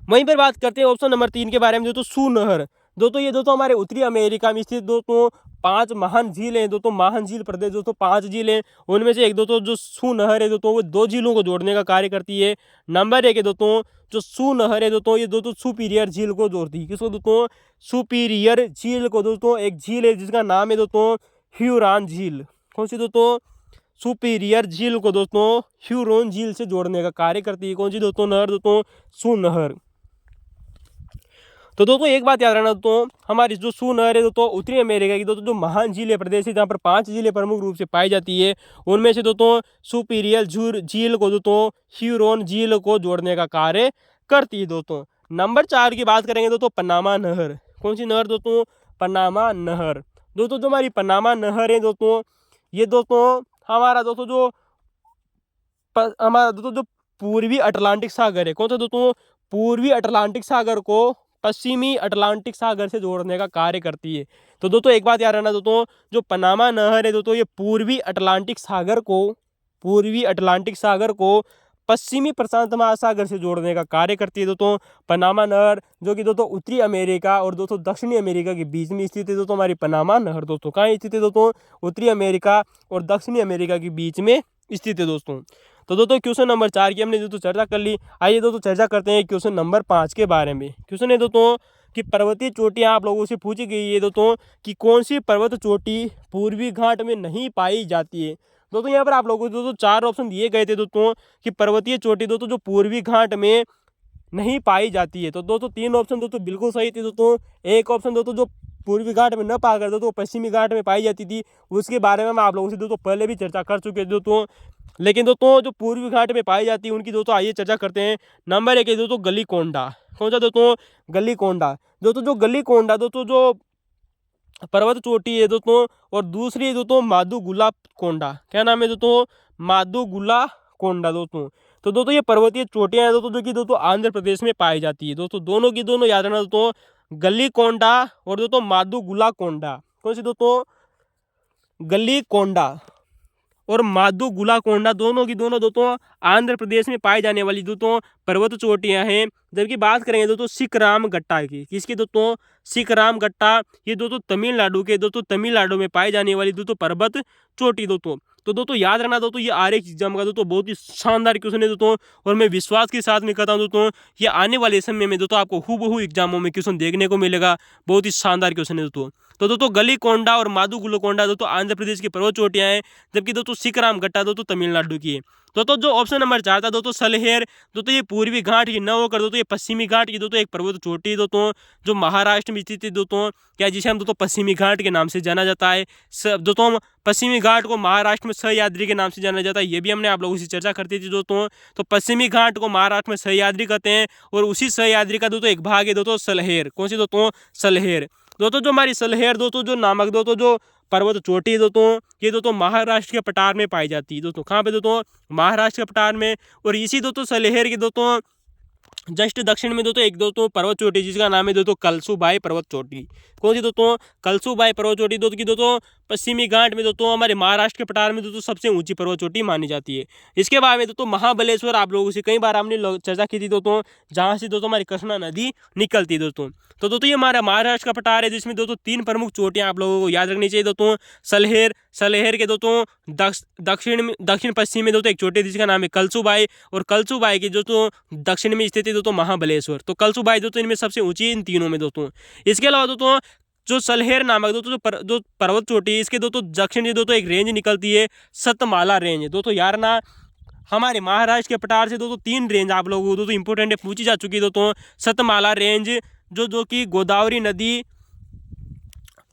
वहीं पर बात करते हैं ऑप्शन नंबर 3 के बारे में दोस्तों, सू नहर। दोस्तों ये दोस्तों हमारे उत्तरी अमेरिका में स्थित दोस्तों 5 महान झील हैं दोस्तों, महान झील प्रदेश दोस्तों 5 झील हैं। उनमें से एक दोस्तों जो सू नहर है दोस्तों वो 2 झीलों को जोड़ने का कार्य करती है। नंबर 1 है दोस्तों जो सू नहर है दोस्तों ये दोस्तों सुपीरियर झील को जोड़ती है। किसको दोस्तों? सुपीरियर झील को दोस्तों। एक झील है जिसका नाम है दोस्तों ह्यूरॉन झील। कौन सी दोस्तों? सुपीरियर झील को दोस्तों ह्यूरॉन झील से जोड़ने का कार्य करती है। कौन सी दोस्तों नहर? दोस्तों सू नहर। तो दोस्तों एक बात याद रखना दोस्तों, हमारी जो सू नहर है दोस्तों उत्तरी अमेरिका की दोस्तों जो महान झील प्रदेश है जहाँ पर 5 झीलें प्रमुख रूप से पाई जाती है, उनमें से दोस्तों सुपीरियर झील को दोस्तों ह्यूरॉन झील को जोड़ने का कार्य करती है दोस्तों। नंबर 4 की बात करेंगे दोस्तों, पनामा नहर। कौन सी नहर दोस्तों? पनामा नहर। दोस्तों जो हमारी पनामा नहर है दोस्तों ये दोस्तों हमारा दोस्तों जो हमारा दोस्तों जो पूर्वी अटलांटिक सागर है, कौन सा दोस्तों? पूर्वी अटलांटिक सागर को पश्चिमी अटलांटिक सागर से जोड़ने का कार्य करती है। तो दोस्तों एक बात याद रखना दोस्तों, जो पनामा नहर है दोस्तों ये पूर्वी अटलांटिक सागर को पश्चिमी प्रशांत महासागर से जोड़ने का कार्य करती है दोस्तों। पनामा नहर जो कि दोस्तों उत्तरी अमेरिका और दोस्तों दक्षिणी अमेरिका के बीच में स्थित है दोस्तों हमारी पनामा नहर दोस्तों। कहाँ स्थित है दोस्तों? उत्तरी अमेरिका और दक्षिणी अमेरिका के बीच में स्थित है दोस्तों। तो दोस्तों क्वेश्चन नंबर 4 की हमने दोस्तों चर्चा कर ली। आइए दोस्तों चर्चा करते हैं क्वेश्चन नंबर 5 के बारे में। क्वेश्चन है दोस्तों कि पर्वतीय चोटियां आप लोगों से पूछी गई है दोस्तों कि कौन सी पर्वत चोटी पूर्वी घाट में नहीं पाई जाती है। दोस्तों यहाँ पर आप लोगों को दोस्तों 4 ऑप्शन दिए गए थे दोस्तों कि पर्वतीय चोटी दोस्तों जो पूर्वी घाट में नहीं पाई जाती है। तो दोस्तों 3 ऑप्शन दोस्तों बिल्कुल सही थे दोस्तों। एक ऑप्शन दोस्तों जो पूर्वी घाट में न पाकर दोस्तों पश्चिमी घाट में पाई जाती थी, उसके बारे में हम आप लोगों से दोस्तों पहले भी चर्चा कर चुके थे दोस्तों। लेकिन दोस्तों जो पूर्वी घाट में पाई जाती है उनकी दोस्तों आइए चर्चा करते हैं। नंबर 1 है दोस्तों गलीकोंडा। कौन सा दोस्तों? गलीकोंडा। दोस्तों जो गलीकोंडा दोस्तों जो पर्वत चोटी है दोस्तों, और दूसरी है दोस्तों माधुगुला कोंडा। क्या नाम है दोस्तों? माधुगुला कोंडा दोस्तों। तो दोस्तों ये पर्वतीय चोटियां हैं दोस्तों जो कि दोस्तों आंध्र प्रदेश में पाई जाती है दोस्तों। दोनों की दोनों याद रखना दोस्तों, गलीकोंडा और दोस्तों माधुगुला कोंडा। कौन सी दोस्तों? गलीकोंडा और माधुगुला कोंडा दोनों की दोनों दोस्तों आंध्र प्रदेश में पाई जाने वाली दोस्तों पर्वत चोटियां हैं। जबकि बात करेंगे दोस्तों सिकराम गट्टा की, किसकी दोस्तों? सिकराम गट्टा। ये दोस्तों तमिलनाडु में पाई जाने वाली दोस्तों पर्वत चोटी दोस्तों। तो दोस्तों याद रखना दोस्तों ये आरएक्स एग्जाम का दोस्तों बहुत ही शानदार क्वेश्चन है दोस्तों, और मैं विश्वास के साथ में कहता हूँ दोस्तों ये आने वाले समय में दोस्तों आपको हूबहू एग्जामों में क्वेश्चन देखने को मिलेगा। बहुत ही शानदार क्वेश्चन है दोस्तों। तो दोस्तों गलीकोंडा और माधुगुलकोंडा दोस्तों आंध्र प्रदेश की पर्वत चोटियां हैं, जबकि दोस्तों सिकराम गट्टा दोस्तों तमिलनाडु की है। दोस्तों जो ऑप्शन नंबर 4 था दोस्तों सलहेर, दोस्तों ये पूर्वी घाट की न होकर दोस्तों ये पश्चिमी घाट की दोस्तों एक पर्वत चोटी दोस्तों जो महाराष्ट्र में स्थित है दोस्तों, क्या जिसे हम दोस्तों पश्चिमी घाट के नाम से जाना जाता है। दोस्तों पश्चिमी घाट को महाराष्ट्र में सह्याद्री के नाम से जाना जाता है, ये भी हमने आप लोगों से चर्चा करती थी दोस्तों। तो पश्चिमी घाट को महाराष्ट्र में सह्याद्री कहते हैं, और उसी सह्याद्री का दोस्तों एक भाग है दोस्तों सलहेर। कौन सी दोस्तों? सलहेर। दोस्तों जो हमारी सलहेर दोस्तों जो नामक दोस्तों जो पर्वत चोटी है दोस्तों ये दोस्तों महाराष्ट्र के पठार में पाई जाती है दोस्तों। कहाँ पे दोस्तों? महाराष्ट्र के पठार में। और इसी दोस्तों सलहेर की दोस्तों जस्ट दक्षिण में दोस्तों एक दोस्तों पर्वत चोटी जिसका नाम है दोस्तों कलसूबाई पर्वत चोटी। कौन सी दोस्तों? कलसूबाई पर्वत चोटी दोस्तों की दोस्तों पश्चिमी घाट में दोस्तों हमारे महाराष्ट्र के पठार में दोस्तों सबसे ऊंची पर्वत चोटी मानी जाती है। इसके बाद में दोस्तों महाबलेश्वर आप लोगों से कई बार हमने चर्चा की थी दोस्तों, जहाँ से दोस्तों हमारी कृष्णा नदी निकलती है दोस्तों। तो दोस्तों ये हमारा महाराष्ट्र का पठार है, जिसमें दोस्तों 3 प्रमुख चोटियां आप लोगों को याद रखनी चाहिए दोस्तों। सलेहर के दोस्तों दक्षिण पश्चिम में दोस्तों एक चोटी जिसका नाम है कलसुबाई, और कलसुबाई के दोस्तों दक्षिण में स्थित है दोस्तों महाबलेश्वर। तो कलसुबाई दोस्तों इनमें सबसे ऊंची इन तीनों में दोस्तों। इसके अलावा दोस्तों जो सलहेर नामक दोस्तों जो पर्वत चोटी, इसके दोस्तों दक्षिण में दोस्तों एक रेंज निकलती है सतमाला रेंज। दोस्तों यार ना हमारे महाराष्ट्र के पठार से दोस्तों 3 रेंज आप लोगों को दोस्तों इंपोर्टेंट है, पूछी जा चुकी है दोस्तों। सतमाला रेंज जो कि गोदावरी नदी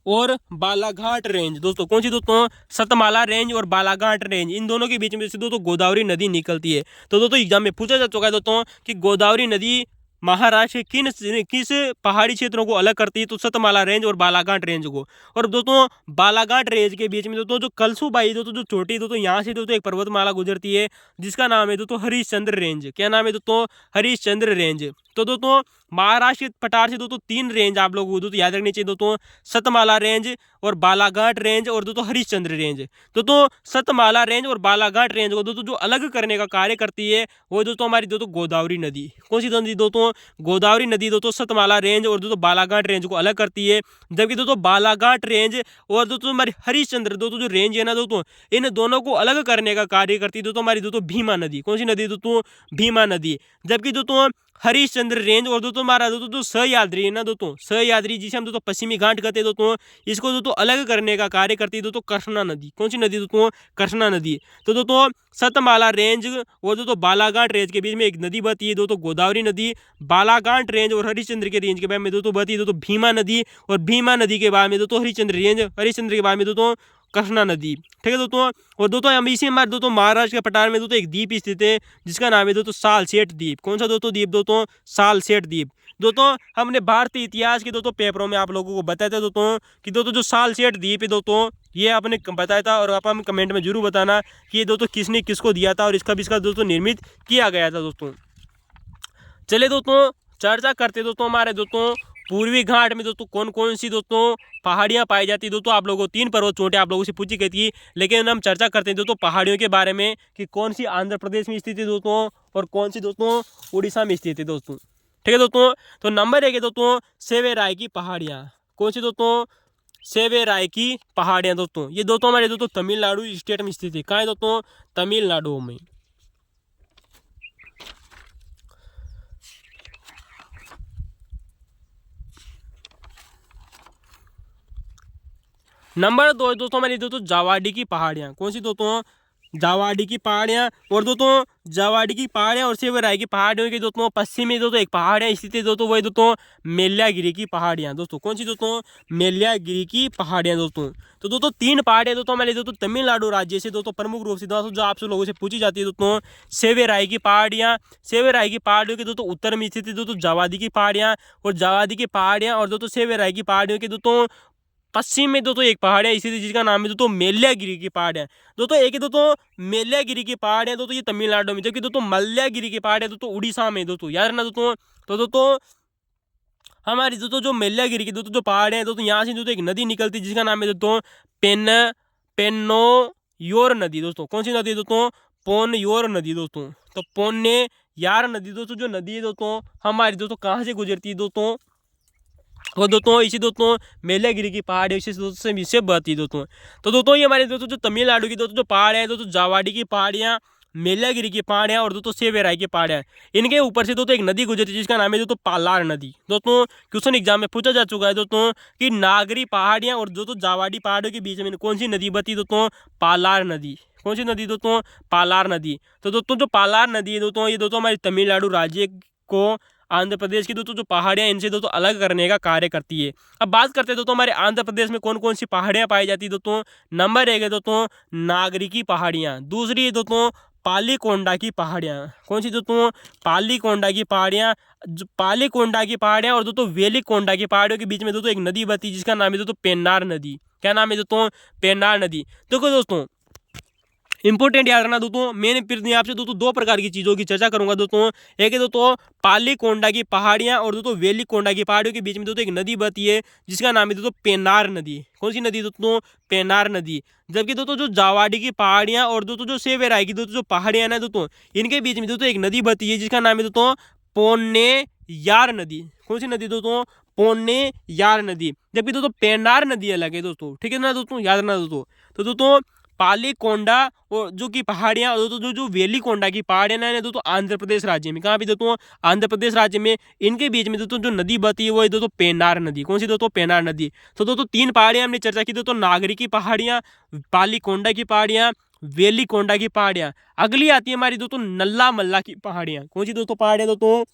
और बालाघाट रेंज दोस्तों। कौन सी दोस्तों? सतमाला रेंज और बालाघाट रेंज, इन दोनों के बीच में से दोस्तों गोदावरी नदी निकलती है। तो दोस्तों एग्जाम में पूछा जा चुका है दोस्तों कि गोदावरी नदी महाराष्ट्र के किस पहाड़ी क्षेत्रों को अलग करती है, तो सतमाला रेंज और बालाघाट रेंज को। और दोस्तों बालाघाट रेंज के बीच में दोस्तों जो कलसुबाई दोस्तों जो चोटी दोस्तों यहाँ से दोस्तों एक पर्वतमाला गुजरती है जिसका नाम है दोस्तों हरिश्चंद्र रेंज। क्या नाम है दोस्तों? हरिश्चंद्र रेंज। तो दोस्तों महाराष्ट्र के पठार से दोस्तों 3 रेंज आप लोगों को दोस्तों याद रखनी चाहिए दोस्तों, सतमाला रेंज और बालाघाट रेंज और दोस्तों हरिश्चंद्र रेंज। दोस्तों सतमाला रेंज और बालाघाट रेंज को दोस्तों जो अलग करने का कार्य करती है वो दोस्तों हमारी दोस्तों गोदावरी नदी। कौन सी नदी दोस्तों? गोदावरी नदी दोस्तों सतमाला रेंज और दोस्तों बालाघाट रेंज को अलग करती है। जबकि दोस्तों बालाघाट रेंज और दोस्तों हमारी हरिश्चंद्र दोस्तों जो रेंज है ना दोस्तों, इन दोनों को अलग करने का कार्य करती है दोस्तों हमारी दोस्तों भीमा नदी। कौन सी नदी दोस्तों? भीमा नदी। जबकि दोस्तों हरिश्चंद्र रेंज और दोस्तों हमारा दोस्तों जो सह्याद्री है ना दोस्तों, सह्याद्री जिसे हम दोस्तों पश्चिमी घाट कहते हैं दोस्तों, इसको दोस्तों अलग करने का कार्य करती है दोस्तों कृष्णा नदी। कौन सी नदी दोस्तों? कृष्णा नदी। तो दोस्तों सतमाला रेंज और दोस्तों बालाघाट रेंज के बीच में एक नदी बहती है दोस्तों गोदावरी नदी। बालाघाट रेंज और हरिश्चंद्र के रेंज के बाद में दोस्तों बहती है दोस्तों भीमा नदी, और भीमा नदी के बाद में दोस्तों हरिश्चंद्र रेंज, हरिश्चंद्र के बाद में दोस्तों कृष्णा नदी। ठीक है दोस्तों। और दोस्तों हम इसी हमारे दोस्तों महाराष्ट्र के पठार में दोस्तों एक द्वीप स्थित है जिसका नाम है दोस्तों सालसेट द्वीप। कौन सा दोस्तों द्वीप दोस्तों? सालसेट द्वीप। दोस्तों हमने भारतीय इतिहास के दोस्तों पेपरों में आप लोगों को बताया था दोस्तों कि दोस्तों जो सालसेट द्वीप है दोस्तों, ये आपने बताया था, और आप हम कमेंट में जरूर बताना कि ये दोस्तों किसने किसको दिया था और इसका दोस्तों निर्मित किया गया था दोस्तों। चलिए दोस्तों चर्चा करते दोस्तों हमारे दोस्तों पूर्वी घाट में दोस्तों कौन कौन सी दोस्तों पहाड़ियां पाई जाती है। दोस्तों आप लोगों को 3 पर्वत चोटियां आप लोगों से पूछी गई थी, लेकिन हम चर्चा करते हैं दोस्तों पहाड़ियों के बारे में कि कौन सी आंध्र प्रदेश में स्थित है दोस्तों और कौन सी दोस्तों उड़ीसा में स्थित है दोस्तों। ठीक है दोस्तों। तो नंबर 1 है दोस्तों सेवेराय की पहाड़ियाँ। कौन सी दोस्तों? सेवेराय की पहाड़ियाँ दोस्तों। ये दोस्तों हमारे दोस्तों तमिलनाडु स्टेट में स्थित है। कहाँ है दोस्तों? तमिलनाडु में। नंबर 2 दोस्तों हमारी दोस्तों जावाडी की पहाड़ियाँ। कौन सी दोस्तों? जावाडी की पहाड़ियाँ। और दोस्तों जावाडी की पहाड़ियाँ और सेवेराय की पहाड़ियों के दोस्तों पश्चिम में दोस्तों एक पहाड़ियाँ स्थित है दोस्तों, वही दोस्तों मेल्यागिरी की पहाड़ियाँ दोस्तों। कौन सी दोस्तों? मेल्यागिरी की पहाड़ियाँ दोस्तों। तो दोस्तों 3 पहाड़ियाँ दोस्तों हमारे दोस्तों तमिलनाडु राज्य से दोस्तों प्रमुख रूप से दोस्तों जो आपसे लोगों से पूछी जाती है दोस्तों, सेवेराय की पहाड़ियाँ। सेवेराय की पहाड़ियों के दोस्तों उत्तर में स्थित है दोस्तों जावादी की पहाड़ियाँ, और जावादी की पहाड़ियाँ और दोस्तों सेवेराय की पहाड़ियों के दोस्तों पश्चिम में दोस्तों एक पहाड़ियाँ इसी जिसका नाम है दोस्तों मेल्यागिरी की पहाड़ियाँ दोस्तों। एक है दोस्तों मेल्यागिरी की पहाड़ियाँ दोस्तों ये तमिलनाडु में, जबकि दोस्तों मल्यागिरी की पहाड़ियाँ दोस्तों उड़ीसा में दोस्तों, याद रखना दोस्तों। तो दोस्तों हमारी दोस्तों जो मेल्यागिरी की दोस्तों जो पहाड़ियाँ दोस्तों यहाँ से दोस्तों एक नदी निकलती है जिसका नाम है दोस्तों पेन्नोयोर नदी दोस्तों। कौन सी नदी दोस्तों? पोन्नयोर नदी दोस्तों। तो पोन्नेयार नदी दोस्तों जो नदी है दोस्तों हमारी दोस्तों कहाँ से गुजरती है दोस्तों? और दोस्तों इसी दोस्तों मेल्यागिरी की पहाड़ इसी दोस्तों से बहती है दोस्तों। तो दोस्तों ये हमारे दोस्तों जो तमिलनाडु की दोस्तों जो पहाड़ है दोस्तों जावाडी की पहाड़ियाँ, मेल्यागिरी की पहाड़ियाँ और दोस्तों सेवेराय की पहाड़ियाँ, इनके ऊपर से दोस्तों एक नदी गुजरती है जिसका नाम है दोस्तों पालार नदी दोस्तों। क्वेश्चन एग्जाम में पूछा जा चुका है दोस्तों कि नागरी पहाड़ियाँ और दोस्तों जावाडी पहाड़ों के बीच में कौन सी नदी बहती दोस्तों? पालार नदी। कौन सी नदी दोस्तों? पालार नदी। तो दोस्तों जो पालार नदी है दोस्तों ये दोस्तों हमारे तमिलनाडु राज्य को आंध्र प्रदेश की दोस्तों जो पहाड़ियाँ इनसे दोस्तों अलग करने का कार्य करती है। अब बात करते हैं दोस्तों हमारे आंध्र प्रदेश में कौन कौन सी पहाड़ियाँ पाई जाती है दोस्तों। नंबर 1 है दोस्तों नागरी की पहाड़ियाँ। दूसरी है दोस्तों पालीकोंडा की पहाड़ियाँ। कौन सी दोस्तों? पालीकोंडा की पहाड़ियाँ। पालीकोंडा की पहाड़ियाँ और दोस्तों वेलिकोंडा की पहाड़ियों के बीच में दोस्तों एक नदी बहती है जिसका नाम है दोस्तों पेन्नार नदी। क्या नाम है दोस्तों? पेन्नार नदी। देखो दोस्तों इंपॉर्टेंट याद रखना दोस्तों। मैंने फिर यहाँ आपसे दोस्तों दो प्रकार की चीजों की चर्चा करूंगा दोस्तों। एक है दोस्तों पालीकोंडा की पहाड़ियां और दोस्तों वेलिकोंडा की पहाड़ियों के बीच में दोस्तों एक नदी बहती है जिसका नाम है दोस्तों पेनार नदी। कौन सी नदी दोस्तों? पेनार नदी। जबकि दोस्तों जो जावाड़ी की पहाड़ियां और दोस्तों जो सेवेराई की दोस्तों जो पहाड़ियां ना दोस्तों, इनके बीच में दोस्तों एक नदी बहती है जिसका नाम है दोस्तों पोन्ने यार नदी। कौन सी नदी दोस्तों? पोन्ने यार नदी। जबकि दोस्तों पेनार नदी अलग है दोस्तों, ठीक है ना दोस्तों, याद रखना दोस्तों। तो दोस्तों पालीकोंडा और जो की पहाड़ियां और दोस्तों जो वेलिकोंडा की पहाड़ियां ना दोस्तों आंध्र प्रदेश राज्य में, कहाँ पे दोस्तों? आंध्र प्रदेश राज्य में। इनके बीच में दोस्तों जो नदी बहती है वो है दोस्तों पेनार नदी। कौन सी दोस्तों? पेनार नदी। तो दोस्तों तीन पहाड़ियां हमने चर्चा की दोस्तों, नागरी की पहाड़ियां, पालीकोंडा की पहाड़ियां, वेलिकोंडा की पहाड़ियां। अगली आती है हमारी दोस्तों नल्ला मल्ला की पहाड़ियां। कौन सी दोस्तों पहाड़ियां दोस्तों?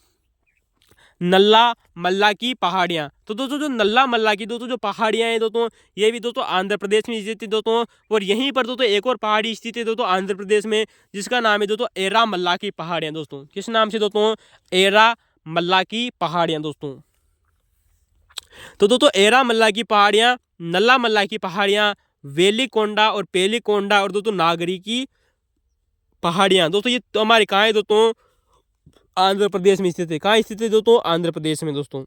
नल्ला मल्ला की पहाड़ियां। तो दोस्तों जो नल्ला मल्ला की दोस्तों जो पहाड़ियां हैं दोस्तों, ये भी दोस्तों आंध्र प्रदेश में स्थित है दोस्तों। और यहीं पर दोस्तों एक और पहाड़ी स्थित है दोस्तों आंध्र प्रदेश में, जिसका नाम है दोस्तों एरा मल्ला की पहाड़ियां दोस्तों। किस नाम से दोस्तों? एरा मल्ला की पहाड़ियां दोस्तों। तो दोस्तों एरा मल्ला की पहाड़ियां, नल्ला मल्ला की पहाड़ियां, वेलिकोंडा और पेलिकोंडा और दोस्तों नागरी की पहाड़ियां दोस्तों, ये तो हमारे कहाँ है दोस्तों? आंध्र प्रदेश में स्थित है। कहाँ स्थित है दोस्तों? आंध्र प्रदेश में दोस्तों।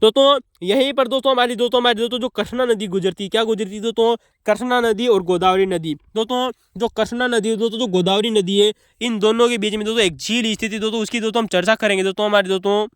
दोस्तों यहीं पर दोस्तों जो कृष्णा नदी गुजरती, क्या गुजरती दोस्तों? कृष्णा नदी और गोदावरी नदी। दोस्तों जो कृष्णा नदी दोस्तों जो गोदावरी नदी है, इन दोनों के बीच में दोस्तों एक झील स्थित है दोस्तों। उसकी दोस्तों हम चर्चा करेंगे दोस्तों। हमारी दोस्तों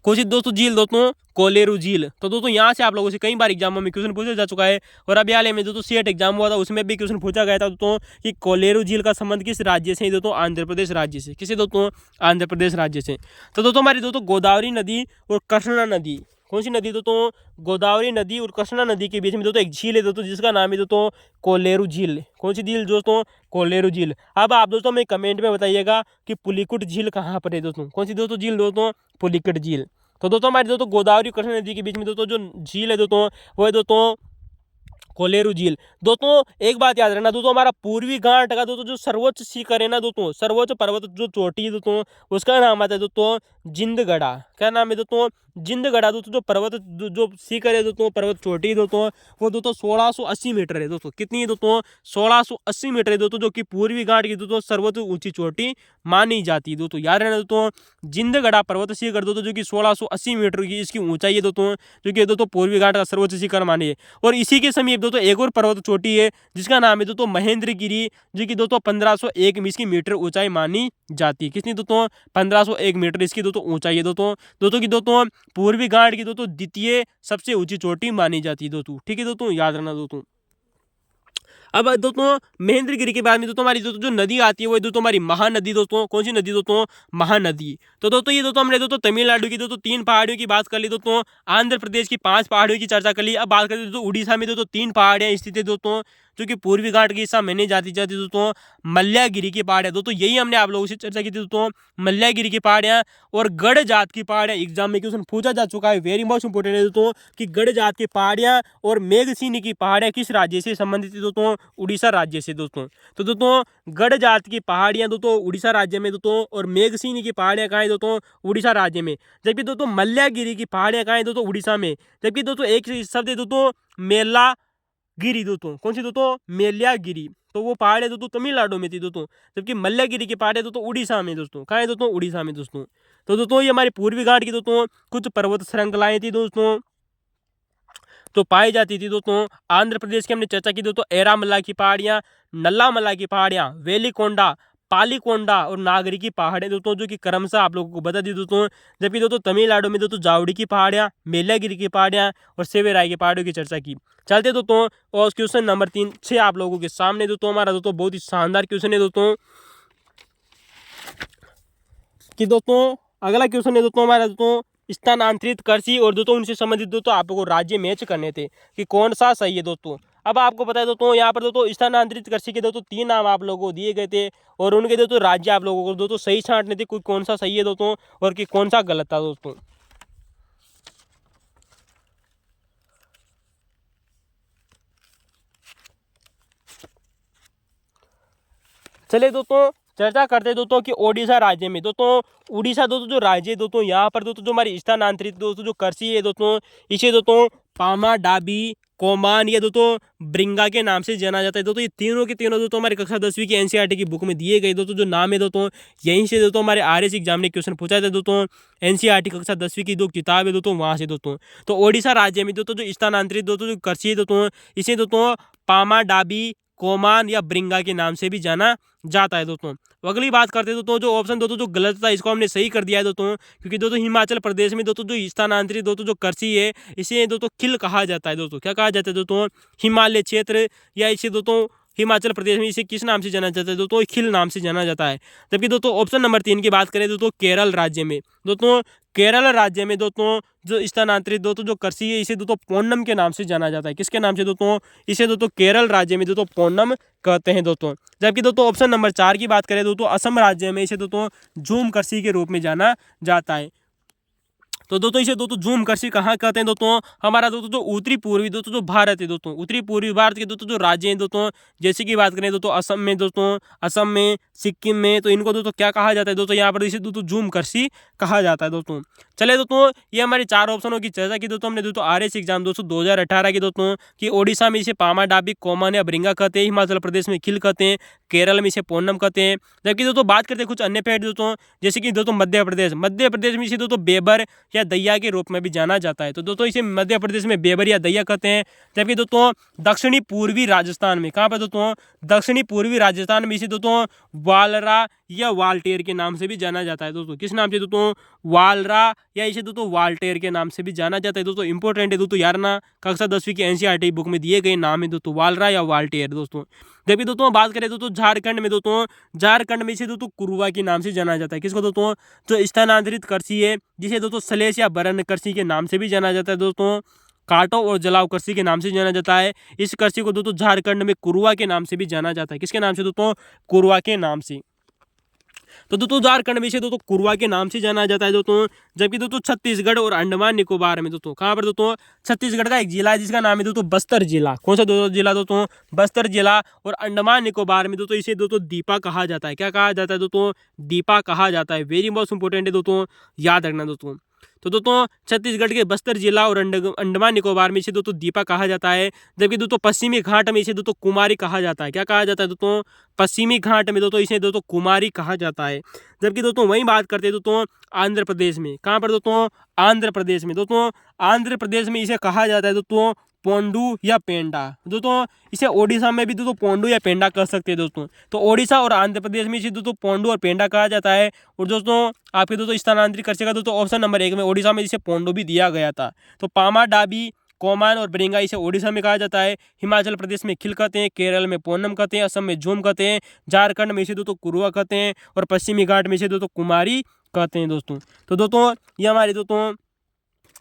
कोशिश दोस्तों झील दोस्तों कोलेरू झील। तो दोस्तों यहाँ से आप लोगों से कई बार एग्जामों में क्वेश्चन पूछा जा चुका है, और अभी हाल में दोस्तों सेट एग्जाम हुआ था उसमें भी क्वेश्चन पूछा गया था दोस्तों कि कोलेरू झील का संबंध किस राज्य से है दोस्तों? आंध्र प्रदेश राज्य से। किसे दोस्तों? आंध्र प्रदेश राज्य से। तो दोस्तों हमारी दोस्तों गोदावरी नदी और कृष्णा नदी, कौन सी नदी दोस्तों? गोदावरी नदी और कृष्णा नदी के बीच में दोस्तों एक झील है दोस्तों जिसका नाम है दोस्तों कोलेरू झील। कौन सी झील दोस्तों? कोलेरू झील। अब आप दोस्तों में कमेंट में बताइएगा कि पुलिकुट झील कहाँ पर है दोस्तों? कौन सी दोस्तों झील दोस्तों? पुलिकुट झील। तो दोस्तों हमारे दोस्तों गोदावरी और कृष्णा नदी के बीच में दोस्तों जो झील है दोस्तों वो है दोस्तों कोलेरू झील। दोस्तों एक बात याद रखना दोस्तों, हमारा पूर्वी घाट का दोस्तों जो सर्वोच्च शिखर है ना दोस्तों, सर्वोच्च पर्वत जो चोटी है दोस्तों, उसका नाम आता है दोस्तों जिंदगढ़ा। क्या नाम है दोस्तों? जिंदगढ़ा। दोस्तों जो पर्वत जो शिखर है दोस्तों, पर्वत चोटी है दोस्तों, वो दोस्तों 1680 मीटर है दोस्तों। कितनी है दोस्तों? 1680 मीटर है दोस्तों, जो कि पूर्वी घाट की दोस्तों सर्वोच्च ऊंची चोटी मानी जाती है दोस्तों। याद रखना दोस्तों जिंदगढ़ा पर्वत शिखर दोस्तों जो कि 1680 मीटर की इसकी ऊंचाई है दोस्तों, जो कि दोस्तों पूर्वी घाट का सर्वोच्च शिखर मानी है। और इसी के समीप दोस्तों एक और पर्वत चोटी है जिसका नाम है दोस्तों महेंद्रगिरी, जो कि दोस्तों 1501 मीटर ऊंचाई मानी जाती है। कितनी दोस्तों? 1501 मीटर इसकी दोस्तों ऊंचाई है दोस्तों की दोस्तों पूर्वी घाट की दोस्तों द्वितीय सबसे ऊंची चोटी मानी जाती है दोस्तों। ठीक है दोस्तों, याद रखना दोस्तों। अब दोस्तों महेंद्रगिरी के बाद में दोस्तों हमारी दोस्तों जो नदी आती है वो दोस्तों हमारी महानदी दोस्तों। कौन सी नदी दोस्तों? महानदी। तो दोस्तों ये दोस्तों हमने दोस्तों तमिलनाडु की दोस्तों 3 पहाड़ियों की बात कर ली दोस्तों, आंध्र प्रदेश की 5 पहाड़ियों की चर्चा कर ली। अब बात करते दोस्तों उड़ीसा में दोस्तों 3 पहाड़ियां स्थित है दोस्तों, जो कि पूर्वी घाट की हिस्सा मानी जाती दोस्तों मल्लागिरी की पहाड़ियां। दोस्तों यही हमने आप लोगों से चर्चा की थी दोस्तों, मल्लागिरी की पहाड़ियां और गढ़ जात की पहाड़ियां। एग्जाम में क्वेश्चन पूछा जा चुका है, वेरी मोस्ट इंपोर्टेंट है दोस्तों कि गढ़ जात की पहाड़ियां और मेघसीनी की पहाड़ियां किस राज्य से संबंधित है दोस्तों? उड़ीसा राज्य से दोस्तों। तो दोस्तों गढ़ जात की पहाड़ियां दोस्तों उड़ीसा राज्य में दोस्तों, और मेघसीनी की पहाड़ियां कहाँ है दोस्तों? उड़ीसा राज्य में। जबकि दोस्तों मल्लागिरी की पहाड़ियां कहाँ है दोस्तों? उड़ीसा में। जबकि दोस्तों एक शब्द है दोस्तों मेला गिरी दोस्तों। कौन सी दोस्तों? मेल्यागिरी। तो वो पहाड़ है दोस्तों तमिलनाडु में थी दोस्तों, जबकि मल्लागिरी की पहाड़ है दोस्तों उड़ीसा में दोस्तों। कहाँ है दोस्तों? उड़ीसा में दोस्तों। तो दोस्तों ये हमारे पूर्वी घाट की दोस्तों कुछ पर्वत श्रृंखलाएं थी दोस्तों तो पाई जाती थी दोस्तों। आंध्र प्रदेश की हमने चर्चा की दोस्तों एरामला की पहाड़ियां, नल्लामला की पहाड़ियां, वेलिकोंडा, पालीकोंडा और नागरी की पहाड़ियां दोस्तों, जो कि क्रमशः आप लोगों को बता दी दोस्तों। जबकि दोस्तों तमिलनाडु में दोस्तों जावड़ी की पहाड़ियां, मेलागिरी की पहाड़ियां और सेवेराई की पहाड़ियों की चर्चा की। चलते दोस्तों और क्वेश्चन नंबर 3 से आप लोगों के सामने दोस्तों हमारा दोस्तों बहुत ही शानदार क्वेश्चन है दोस्तों कि दोस्तों अगला क्वेश्चन है दोस्तों हमारा दोस्तों स्थानांतरित कृषि और दोस्तों उनसे संबंधित दोस्तों आपको राज्य मैच करने थे कि कौन सा सही है दोस्तों। अब आपको पता है दोस्तों यहाँ पर दोस्तों स्थानांतरित कृषि के दोस्तों 3 नाम आप लोगों को दिए गए थे, और उनके दोस्तों राज्य आप लोगों को दोस्तों सही छांटने थे, कोई कौन सा सही है दोस्तों और कि कौन सा गलत था दोस्तों। चलिए दोस्तों चर्चा करते हैं दोस्तों कि ओडिशा राज्य में दोस्तों, उड़ीसा दोस्तों जो राज्य है दोस्तों, यहाँ पर दोस्तों जो हमारी स्थानांतरित दोस्तों जो कृषि है दोस्तों, इसे दोस्तों पामा डाबी कोमान या दोस्तों ब्रिंगा के नाम से जाना जाता है। दोस्तों ये तीनों के तीनों दोस्तों हमारे कक्षा 10वीं की एनसीईआरटी की बुक में दिए गए दोस्तों जो नाम है दोस्तों, यहीं से दोस्तों हमारे आरएस एग्जाम ने क्वेश्चन पूछा था दोस्तों। एनसीईआरटी कक्षा 10वीं की जो किताब है दोस्तों वहाँ से दोस्तों। तो ओडिशा राज्य में दोस्तों जो स्थानांतरित दोस्तों जो कृषि है दोस्तों, इसे दोस्तों पामाडाबी, कोमान या ब्रिंगा के नाम से भी जाना जाता है दोस्तों। अगली बात करते हैं दोस्तों, जो ऑप्शन दोस्तों जो गलत था इसको हमने सही कर दिया है दोस्तों, क्योंकि दोस्तों हिमाचल प्रदेश में दोस्तों जो स्थानांतरित दोस्तों जो कृषि है इसे दोस्तों खिल कहा जाता है दोस्तों। क्या कहा जाता है दोस्तों? हिमालय क्षेत्र, या इसे दोस्तों हिमाचल प्रदेश में इसे किस नाम से जाना जाता है दोस्तों? खिल नाम से जाना जाता है। जबकि दोस्तों ऑप्शन नंबर 3 की बात करें दोस्तों, केरल राज्य में दोस्तों, केरल राज्य में दोस्तों जो स्थानांतरित दोस्तों जो कृषि है इसे दोस्तों पोन्नम के नाम से जाना जाता है। किसके नाम से दोस्तों? इसे दोस्तों केरल राज्य में दोस्तों पोन्नम कहते हैं दोस्तों। जबकि दोस्तों ऑप्शन नंबर 4 की बात करें दोस्तों, असम राज्य में इसे दोस्तों झूम कृषि के रूप में जाना जाता है। तो दोस्तों इसे दोस्तों झूम कृषि कहाँ कहते हैं दोस्तों? हमारा दोस्तों जो उत्तरी पूर्वी दोस्तों जो भारत है दोस्तों, उत्तरी पूर्वी भारत के दोस्तों जो राज्य हैं दोस्तों, जैसे कि बात करें दोस्तों असम में दोस्तों, असम में, सिक्किम में, तो इनको दोस्तों क्या कहा जाता है दोस्तों? यहाँ पर इसे दोस्तों झूम कृषि कहा जाता है दोस्तों। चले दोस्तों, ये हमारी 4 ऑप्शनों की चर्चा की दोस्तों हमने दोस्तों आरएस एग्जाम दोस्तों 2018 की दोस्तों, कि ओडिशा में इसे पामाडाबी, कोमान या ब्रिंगा कहते हैं, हिमाचल प्रदेश में खिल कहते हैं, केरल में इसे पोन्नम कहते हैं। जबकि दोस्तों बात करते हैं कुछ अन्य फैक्ट दोस्तों, जैसे कि दोस्तों मध्य प्रदेश में इसे दोस्तों बेबर या दैया के रूप में भी जाना जाता है। तो दोस्तों इसे मध्य प्रदेश में बेबर या दैया कहते हैं। जबकि दोस्तों दक्षिणी पूर्वी राजस्थान में, कहाँ पर दोस्तों? दक्षिणी पूर्वी राजस्थान में इसे दोस्तों वालरा या वाल्टेर के नाम से भी जाना जाता है दोस्तों। किस नाम से दोस्तों? वालरा या इसे दोस्तों वाल्टेर के नाम से भी जाना जाता है दोस्तों। इंपॉर्टेंट है दोस्तों, यार ना, कक्षा 10वीं की एनसीईआरटी बुक में दिए गए नाम है दोस्तों, वालरा या वाल्टेर दोस्तों। जबकि दोस्तों बात करें दोस्तों झारखंड में दोस्तों, झारखंड में इसे दोस्तों कुरुवा के नाम से जाना जाता है। किसको दोस्तों? जो स्थानांतरित कृषि है जिसे दोस्तों सलेश या बरन कृषि के नाम से भी जाना जाता है दोस्तों, काटो और जलाव कृषि के नाम से जाना जाता है। इस कृषि को दोस्तों झारखंड में कुरुआ के नाम से भी जाना जाता है। किसके नाम से दोस्तों? कुरुआ के नाम से। तो दोस्तों झारखंड में इसे दोस्तों कुरुआ के नाम से जाना जाता है दोस्तों। जबकि दोस्तों छत्तीसगढ़ और अंडमान निकोबार में दोस्तों, कहाँ पर दोस्तों? छत्तीसगढ़ का एक जिला है जिसका नाम है दोस्तों बस्तर जिला। कौन सा दोस्तों जिला दोस्तों? बस्तर जिला। और अंडमान निकोबार में दोस्तों इसे दोस्तों दीपा कहा जाता है। क्या कहा जाता है दोस्तों? दीपा कहा जाता है। वेरी मोस्ट इंपोर्टेंट है दोस्तों, याद रखना दोस्तों। तो दोस्तों छत्तीसगढ़ के बस्तर जिला और अंडमान निकोबार में इसे दोस्तों दीपा कहा जाता है। जबकि दोस्तों पश्चिमी घाट में इसे दोस्तों कुमारी कहा जाता है। क्या कहा जाता है दोस्तों? पश्चिमी घाट में दोस्तों इसे दोस्तों कुमारी कहा जाता है। जबकि दोस्तों वहीं बात करते हैं दोस्तों आंध्र प्रदेश में, कहाँ पर दोस्तों? आंध्र प्रदेश में दोस्तों, आंध्र प्रदेश में इसे कहा जाता है दोस्तों पोंडू या पेंडा दोस्तों। इसे ओडिशा में भी दोस्तों पोंडू या पेंडा कह सकते हैं दोस्तों। तो ओडिशा और आंध्र प्रदेश में इसे दोस्तों पोंडू और पेंडा कहा जाता है। और दोस्तों आपके दोस्तों स्थानांतरित कृषि का दोस्तों ऑप्शन नंबर 1 में ओडिशा में इसे पोंडू भी दिया गया था। तो पामाडाबी, कोमान और ब्रिंगा इसे ओडिशा में कहा जाता है, हिमाचल प्रदेश में खिल कहते हैं, केरल में पोन्नम कहते हैं, असम में झूम कहते हैं, झारखंड में इसे दोस्तों कुरुआ कहते हैं, और पश्चिमी घाट में इसे दोस्तों कुमारी कहते हैं दोस्तों। तो दोस्तों ये हमारे दोस्तों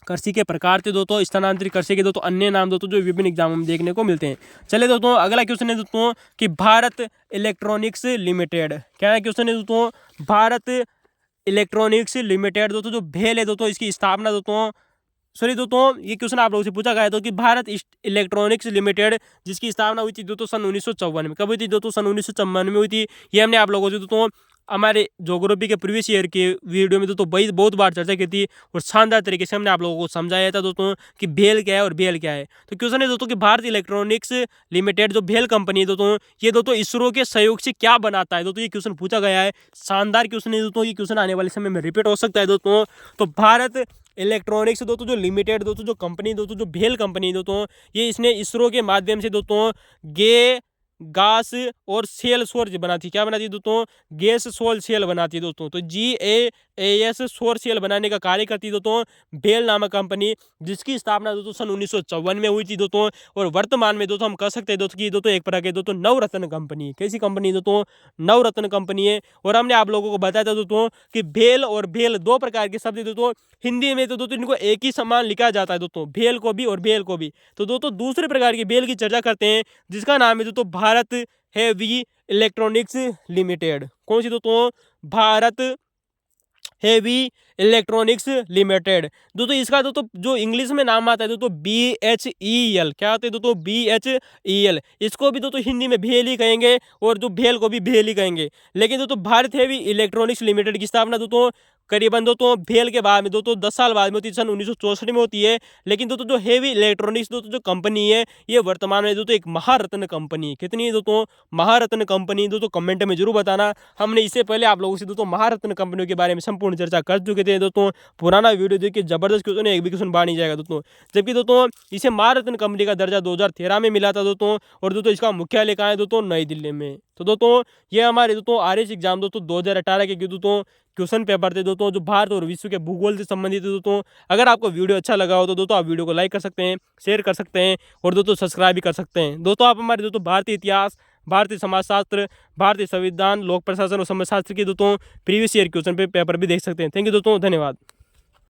कृषि के प्रकार थे दोस्तों, स्थानांतरित कृषि के दोस्तों अन्य नाम दोस्तों जो विभिन्न एग्जामों में देखने को मिलते हैं। चलिए दोस्तों अगला क्वेश्चन है दोस्तों कि भारत इलेक्ट्रॉनिक्स लिमिटेड, क्या है क्वेश्चन है दोस्तों? भारत इलेक्ट्रॉनिक्स लिमिटेड दोस्तों जो भेल है दोस्तों, इसकी स्थापना दोस्तों, सॉरी दोस्तों ये क्वेश्चन आप लोगों से पूछा गया था कि भारत इलेक्ट्रॉनिक्स लिमिटेड जिसकी स्थापना हुई थी दोस्तों सन 1954 में। कब हुई थी दोस्तों? सन 1954 में हुई थी। ये हमने आप लोगों से दोस्तों हमारे ज्योग्राफी के प्रीवियस ईयर के वीडियो में दोस्तों बहुत बार चर्चा की थी, और शानदार तरीके से हमने आप लोगों को समझाया था दोस्तों कि भेल क्या है और भेल क्या है। तो क्वेश्चन है दोस्तों कि भारत इलेक्ट्रॉनिक्स लिमिटेड जो भेल कंपनी है दोस्तों, ये दोस्तों इसरो के सहयोग से क्या बनाता है दोस्तों? ये क्वेश्चन पूछा गया है, शानदार क्वेश्चन है दोस्तों। ये क्वेश्चन आने वाले समय में रिपीट हो सकता है दोस्तों। तो भारत इलेक्ट्रॉनिक्स दोस्तों जो लिमिटेड दोस्तों जो कंपनी दोस्तों जो भेल कंपनी दोस्तों, ये इसने इसरो के माध्यम से दोस्तों गैस और सेल सोर बनाती है। क्या बनाती है दोस्तों? गैस सोल सेल बनाती है दोस्तों। तो GAAS सोर सेल बनाने का कार्य करती है दोस्तों भेल नामक कंपनी, जिसकी स्थापना दोस्तों सन 1954 में हुई थी दोस्तों। और वर्तमान में दोस्तों हम कह सकते हैं दोस्तों कि दोस्तों एक प्रकार के दोस्तों नवरत्न कंपनी। कैसी कंपनी दोस्तों? नवरत्न कंपनी है। और हमने आप लोगों को बताया था दोस्तों कि भेल और भेल 2 प्रकार के शब्द दोस्तों, हिंदी में तो दोस्तों इनको एक ही समान लिखा जाता है दोस्तों, भेल को भी और भेल को भी। तो दोस्तों दूसरे प्रकार की भेल की चर्चा करते हैं जिसका नाम है दोस्तों भारत हेवी इलेक्ट्रॉनिक्स लिमिटेड। कौन सी दोस्तों? भारत हेवी इलेक्ट्रॉनिक्स लिमिटेड दोस्तों। इसका दोस्तों जो इंग्लिश में नाम आता है दोस्तों BHEL, क्या आते हैं दोस्तों? BHEL। इसको भी दोस्तों हिंदी में भेल ही कहेंगे, और जो भेल को भी भेल ही कहेंगे। लेकिन दोस्तों भारत हेवी इलेक्ट्रॉनिक्स लिमिटेड की स्थापना दोस्तों करीबन दोस्तों फेल के बाद में दोस्तों 10 साल बाद में होती है, सन 1964 में होती है। लेकिन दोस्तों जो हेवी इलेक्ट्रॉनिक्स दोस्तों जो कंपनी है ये वर्तमान में दोस्तों एक महारत्न कंपनी है। कितनी है दोस्तों? महारत्न कंपनी। दोस्तों कमेंट में जरूर बताना। हमने इससे पहले आप लोगों से दोस्तों महारत्न कंपनियों के बारे में संपूर्ण चर्चा कर चुके थे दोस्तों। पुराना वीडियो देखिए, जबरदस्त क्वेश्चन है, एक भी क्वेश्चन बाहर नहीं जाएगा दोस्तों। जबकि दोस्तों इसे महारत्न कंपनी का दर्जा 2013 में मिला था दोस्तों। और दोस्तों इसका मुख्यालय कहाँ है दोस्तों? नई दिल्ली में। तो दोस्तों ये हमारे दोस्तों आरएस एग्जाम दोस्तों 2018 के दोस्तों क्वेश्चन पेपर थे दोस्तों, जो भारत और विश्व के भूगोल से संबंधित है दोस्तों। अगर आपको वीडियो अच्छा लगा हो तो दोस्तों आप वीडियो को लाइक कर सकते हैं, शेयर कर सकते हैं और दोस्तों सब्सक्राइब भी कर सकते हैं। दोस्तों आप हमारे दोस्तों भारतीय इतिहास, भारतीय समाजशास्त्र, भारतीय संविधान, लोक प्रशासन और समाजशास्त्र के दोस्तों प्रीवियस ईयर क्वेश्चन पेपर भी देख सकते हैं। थैंक यू दोस्तों, धन्यवाद।